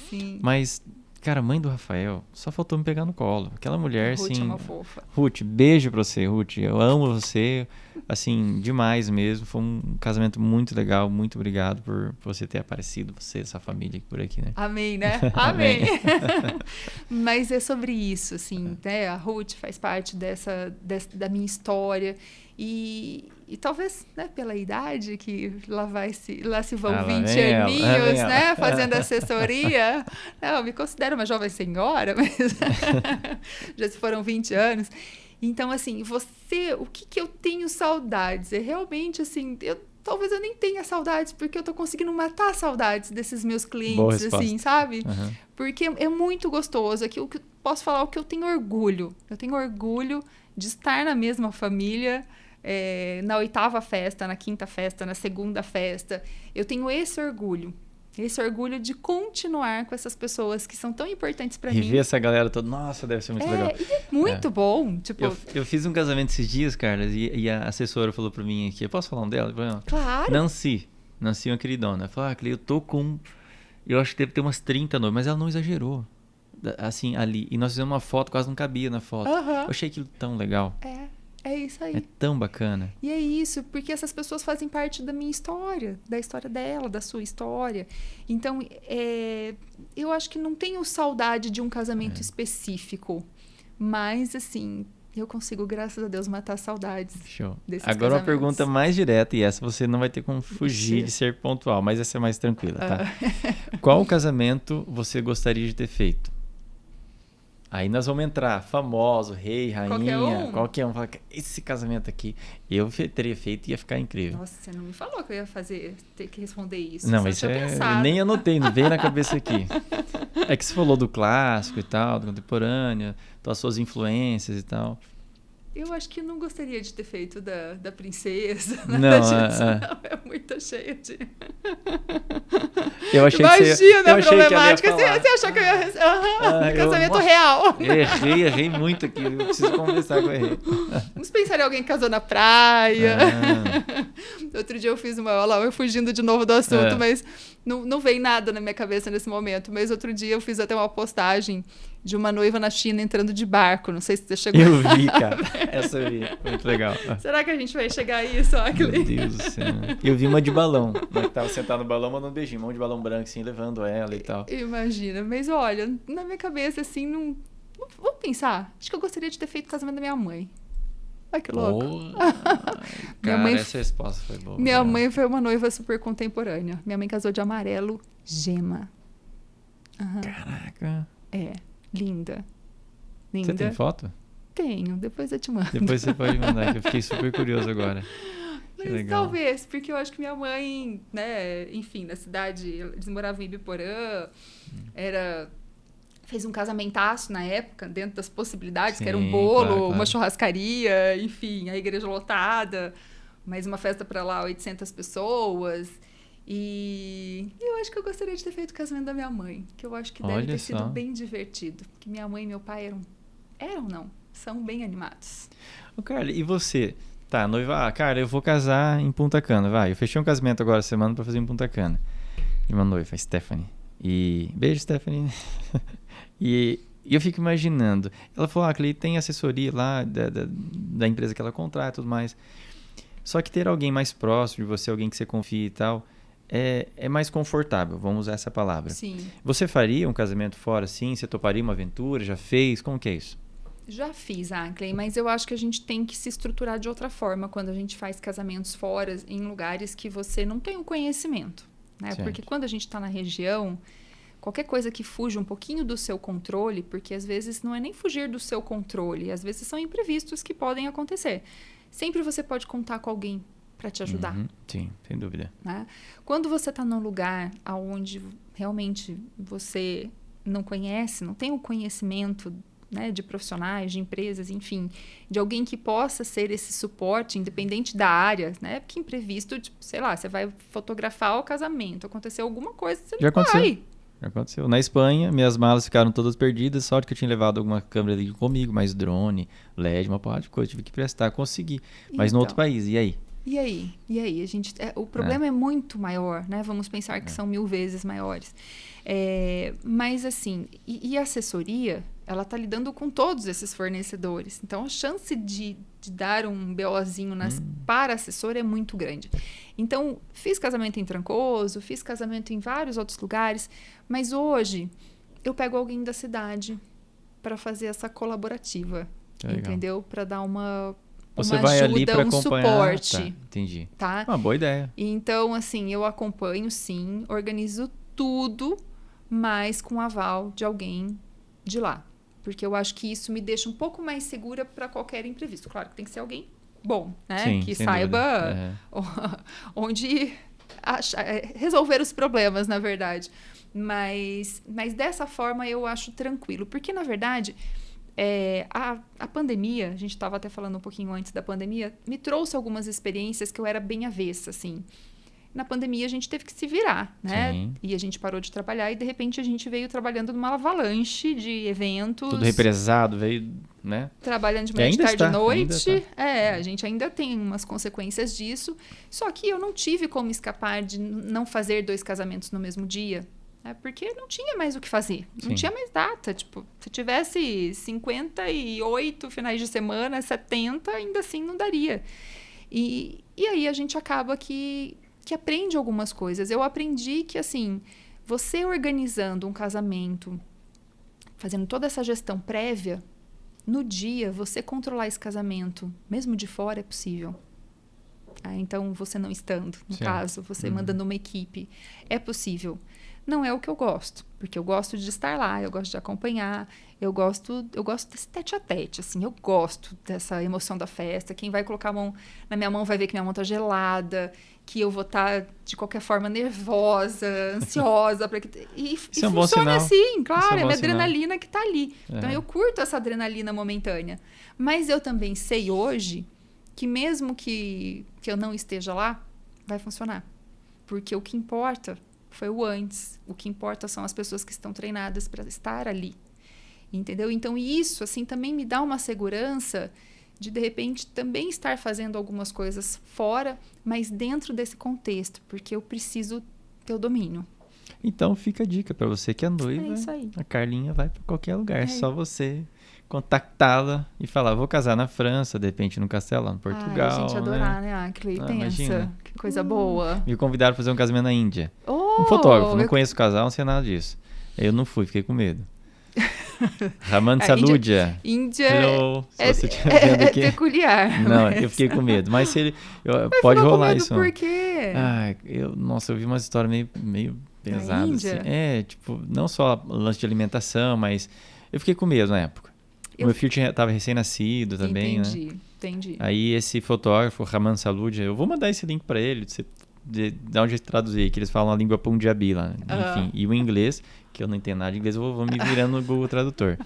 Sim. Mas, cara, mãe do Rafael, só faltou me pegar no colo. Aquela mulher, Ruth assim... é uma fofa. Ruth, beijo pra você, Ruth. Eu amo você, assim, demais mesmo. Foi um casamento muito legal. Muito obrigado por você ter aparecido, você, essa família por aqui, né? Amém, né? Amém. Mas é sobre isso, assim, né? A Ruth faz parte da minha história. E talvez, né, pela idade, que lá se vão 20 aninhos, né, fazendo assessoria. Eu me considero uma jovem senhora, mas já se foram 20 anos. Então, assim, o que eu tenho saudades? É realmente, assim, talvez eu nem tenha saudades, porque eu tô conseguindo matar saudades desses meus clientes, assim, sabe? Uhum. Porque é muito gostoso. Aqui, o que eu posso falar, o que eu tenho orgulho. Eu tenho orgulho de estar na mesma família, na 8ª festa, na 5ª festa, na 2ª festa. Eu tenho esse orgulho de continuar com essas pessoas que são tão importantes para mim. E ver essa galera toda, nossa, deve ser muito legal. E é muito bom. Tipo... Eu fiz um casamento esses dias, Carlos, e a assessora falou para mim aqui, eu posso falar um dela? Falei, claro. Nancy, uma queridona. Ela falou, eu tô com... Eu acho que deve ter umas 30 noivas, mas ela não exagerou. assim, ali. E nós fizemos uma foto, quase não cabia na foto. Aham. Eu achei aquilo tão legal. É isso aí. É tão bacana. E é isso, porque essas pessoas fazem parte da minha história, da história dela, da sua história. Então, eu acho que não tenho saudade de um casamento específico. Mas, assim, eu consigo, graças a Deus, matar saudades. Show. Desses Agora uma casamentos. pergunta mais direta, e essa você não vai ter como fugir Ixi. de ser pontual, mas essa é mais tranquila, tá? Qual casamento você gostaria de ter feito? Aí nós vamos entrar, famoso, rei, rainha, qualquer um. Fala, esse casamento aqui, eu teria feito e ia ficar incrível. Nossa, você não me falou que eu ia ter que responder isso. Não, Só isso tinha eu pensado. nem anotei, não veio na cabeça aqui. É que você falou do clássico e tal, do contemporâneo, das suas influências e tal. Eu acho que não gostaria de ter feito da princesa, Não, nada disso. Não, é muito cheio de... Eu achei Imagina que você, a eu achei problemática. que ela ia falar. Você achou que eu ia... casamento nossa, real. Errei muito aqui. Eu preciso conversar com eu errei. Vamos pensar em alguém que casou na praia. Ah. Outro dia eu fiz uma... Olha lá, eu fugindo de novo do assunto, mas não veio nada na minha cabeça nesse momento. Mas outro dia eu fiz até uma postagem de uma noiva na China entrando de barco. Não sei se você chegou Eu vi, cara. Essa eu vi. Muito legal. Será que a gente vai chegar a isso, Ackley? Meu Deus do céu. Eu vi uma de balão. Né, que tava sentado no balão, mandando um beijinho. Mão de balão branco, assim, levando ela e tal. Imagina. Mas olha, na minha cabeça, assim, não... Vamos pensar. Acho que eu gostaria de ter feito o casamento da minha mãe. Ai, que louco. Cara, mãe, essa resposta foi boa. Minha mãe foi uma noiva super contemporânea. Minha mãe casou de amarelo gema. Uhum. Caraca. Linda. Você tem foto? Tenho, depois eu te mando. Depois você pode mandar, que eu fiquei super curioso agora. Que Mas legal. talvez, porque eu acho que minha mãe, né, enfim, na cidade, eles moravam em Ibiporã, fez um casamentaço na época, dentro das possibilidades, Sim, que era um bolo, claro. uma churrascaria, enfim, a igreja lotada, mais uma festa para lá, 800 pessoas. E eu acho que eu gostaria de ter feito o casamento da minha mãe, que eu acho que deve ter sido bem divertido. Porque minha mãe e meu pai são bem animados. Ô, Carla, e você? Tá, noiva, cara, eu vou casar em Punta Cana, vai. Eu fechei um casamento agora semana pra fazer em Punta Cana. E uma noiva, a Stephanie. Beijo, Stephanie. E eu fico imaginando. Ela falou, Clay, tem assessoria lá da empresa que ela contrata e tudo mais. Só que ter alguém mais próximo de você, alguém que você confia e tal, é mais confortável, vamos usar essa palavra. Sim. Você faria um casamento fora assim? Você toparia uma aventura? Já fez? Como que é isso? Já fiz, Ackley, mas eu acho que a gente tem que se estruturar de outra forma quando a gente faz casamentos fora, em lugares que você não tem o conhecimento, né? Porque quando a gente está na região, qualquer coisa que fuja um pouquinho do seu controle, porque às vezes não é nem fugir do seu controle, às vezes são imprevistos que podem acontecer. Sempre você pode contar com alguém para te ajudar. Sim, sem dúvida. Né? Quando você está num lugar onde realmente você não conhece, não tem o conhecimento, né, de profissionais, de empresas, enfim, de alguém que possa ser esse suporte, independente da área, né? Porque imprevisto, tipo, sei lá, você vai fotografar o casamento, aconteceu alguma coisa, você não vai. Já aconteceu. Na Espanha, minhas malas ficaram todas perdidas, sorte que eu tinha levado alguma câmera ali comigo, mais drone, LED, uma porrada de coisa, tive que prestar, consegui. Mas no outro país, e aí? E aí? O problema é muito maior, né? Vamos pensar que são 1000 vezes maiores. Mas assim, e a assessoria, ela está lidando com todos esses fornecedores. Então, a chance de dar um BOzinho para assessor é muito grande. Então, fiz casamento em Trancoso, fiz casamento em vários outros lugares, mas hoje eu pego alguém da cidade para fazer essa colaborativa, entendeu? Para dar uma Você uma vai ajuda, ali para acompanhar. Suporte. Tá, entendi. Tá? Uma boa ideia. Então, assim, eu acompanho, sim, organizo tudo, mas com aval de alguém de lá. Porque eu acho que isso me deixa um pouco mais segura para qualquer imprevisto. Claro que tem que ser alguém bom, né? Sim, que sem saiba onde resolver os problemas, na verdade. Mas dessa forma eu acho tranquilo. Porque, na verdade, a pandemia, a gente estava até falando um pouquinho antes da pandemia, me trouxe algumas experiências que eu era bem avessa, assim. Na pandemia, a gente teve que se virar, né? Sim. E a gente parou de trabalhar e, de repente, a gente veio trabalhando numa avalanche de eventos. Tudo represado, veio, né? Trabalhando de manhã, de tarde e noite. A gente ainda tem umas consequências disso. Só que eu não tive como escapar de não fazer 2 casamentos no mesmo dia. Porque não tinha mais o que fazer. Não Sim. tinha mais data. Tipo, se tivesse 58 finais de semana, 70, ainda assim não daria. E aí a gente acaba que aprende algumas coisas. Eu aprendi que, assim, você organizando um casamento, fazendo toda essa gestão prévia, no dia, você controlar esse casamento, mesmo de fora, é possível. Então, você não estando, no Sim. caso, você mandando uma equipe, é possível. Não é o que eu gosto, porque eu gosto de estar lá, eu gosto de acompanhar, eu gosto desse tete-a-tete, assim, eu gosto dessa emoção da festa. Quem vai colocar a mão na minha mão vai ver que minha mão tá gelada, que eu vou estar, de qualquer forma, nervosa, ansiosa. E Isso é um bom funciona sinal. assim, claro, Isso é um é bom minha sinal. adrenalina que tá ali. Então, eu curto essa adrenalina momentânea. Mas eu também sei hoje que mesmo que eu não esteja lá, vai funcionar. Porque o que importa foi o antes. O que importa são as pessoas que estão treinadas para estar ali. Entendeu? Então, isso, assim, também me dá uma segurança de repente, também estar fazendo algumas coisas fora, mas dentro desse contexto, porque eu preciso ter o domínio. Então, fica a dica para você que é noiva. É isso aí. A Carlinha vai para qualquer lugar. É só você contactá-la e falar, vou casar na França, de repente no castelo, lá no Portugal. A gente adorar, né, Ackley? Pensa, imagina. que coisa boa. Me convidaram para fazer um casamento na Índia. Oh, Um fotógrafo, não conheço o casal, não sei nada disso. Eu não fui, fiquei com medo. Raman Saludia. Índia Hello, se você estiver vendo aqui. É peculiar. Não, eu fiquei com medo. Mas se ele. Pode rolar isso. Por quê? Nossa, eu vi uma história meio pesada. Assim. Tipo, não só lance de alimentação, mas eu fiquei com medo na época. Meu filho estava recém-nascido também, Entendi. Aí esse fotógrafo, Raman Saludia, eu vou mandar esse link para ele, de onde eu traduzir, que eles falam a língua Punjabi lá, enfim, e o inglês, que eu não entendo nada de inglês, eu vou me virando no Google Tradutor.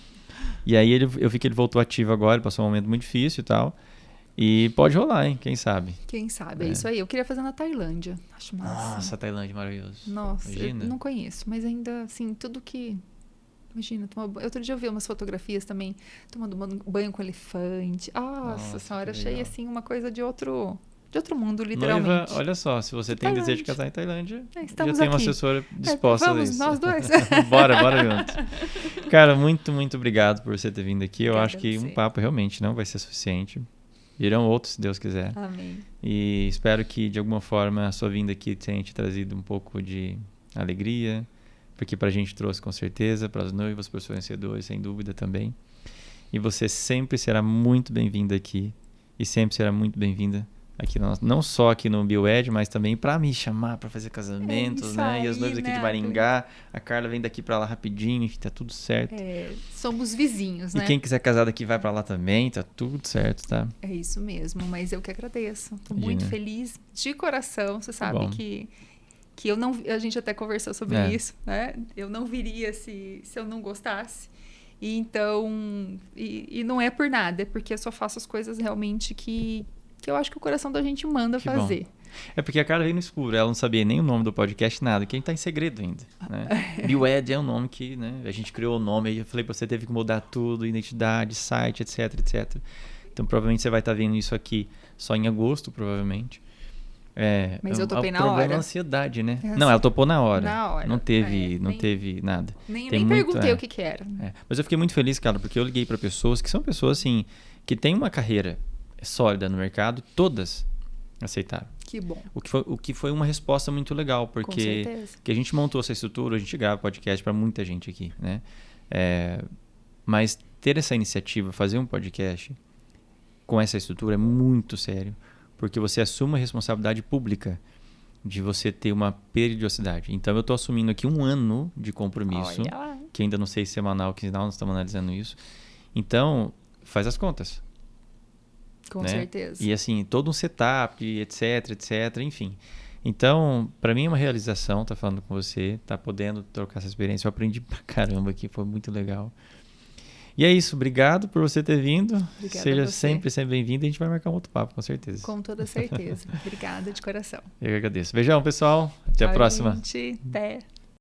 E aí eu vi que ele voltou ativo agora, passou um momento muito difícil e tal, e pode rolar, hein, quem sabe. Quem sabe, é isso aí. Eu queria fazer na Tailândia, acho massa. Nossa, a Tailândia é maravilhoso. Nossa, imagina. Eu não conheço, mas ainda, assim, tudo que... Imagina, outro dia eu vi umas fotografias também, tomando banho com elefante. Nossa senhora, achei assim uma coisa de outro mundo, literalmente. Noiva, olha só, se você tem desejo de casar em Tailândia, já tem uma assessora disposta a isso. Nós dois. bora junto. Cara, muito, muito obrigado por você ter vindo aqui. Eu acho que um papo realmente não vai ser suficiente. Virão outros, se Deus quiser. Amém. E espero que, de alguma forma, a sua vinda aqui tenha te trazido um pouco de alegria, porque pra gente trouxe com certeza, para as noivas, para os fornecedores, sem dúvida também. E você sempre será muito bem-vinda aqui, e sempre será muito bem-vinda aqui não só aqui no Bioed, mas também para me chamar para fazer casamentos, né? E as noivas aqui de Maringá, a Carla vem daqui para lá rapidinho, enfim, tá tudo certo. Somos vizinhos, né? E quem quiser casar daqui vai para lá também, tá tudo certo, tá? É isso mesmo, mas eu que agradeço. Tô muito feliz de coração, você sabe que eu não... A gente até conversou sobre isso, né? Eu não viria se eu não gostasse. E então... E não é por nada, é porque eu só faço as coisas realmente que eu acho que o coração da gente manda fazer. Bom. É porque a Carla veio no escuro, ela não sabia nem o nome do podcast, nada. Quem tá em segredo ainda, né? Bioed é um nome que, né? A gente criou o nome, aí eu falei pra você, teve que mudar tudo, identidade, site, etc. Então, provavelmente você vai estar vendo isso aqui só em agosto, provavelmente. Mas eu topei na hora. O problema é a ansiedade, né? Não, ela topou na hora. Na hora. Não teve nada. Nem perguntei o que era. Mas eu fiquei muito feliz, cara, porque eu liguei para pessoas que são pessoas, assim, que têm uma carreira sólida no mercado, todas aceitaram. Que bom. O que foi uma resposta muito legal, porque que a gente montou essa estrutura, a gente grava podcast para muita gente aqui, né? Mas ter essa iniciativa, fazer um podcast com essa estrutura é muito sério, porque você assume a responsabilidade pública de você ter uma periodicidade. Então, eu estou assumindo aqui 1 ano de compromisso, que ainda não sei se semanal, quinzenal, nós estamos analisando isso. Então, faz as contas. Com certeza. E assim, todo um setup, etc, enfim. Então, para mim é uma realização estar falando com você, estar podendo trocar essa experiência. Eu aprendi pra caramba aqui, foi muito legal. E é isso, obrigado por você ter vindo. Obrigada. Seja sempre bem-vindo e a gente vai marcar um outro papo, com certeza. Com toda certeza. Obrigada de coração. Eu que agradeço. Beijão, pessoal. Até a próxima. Gente. Até.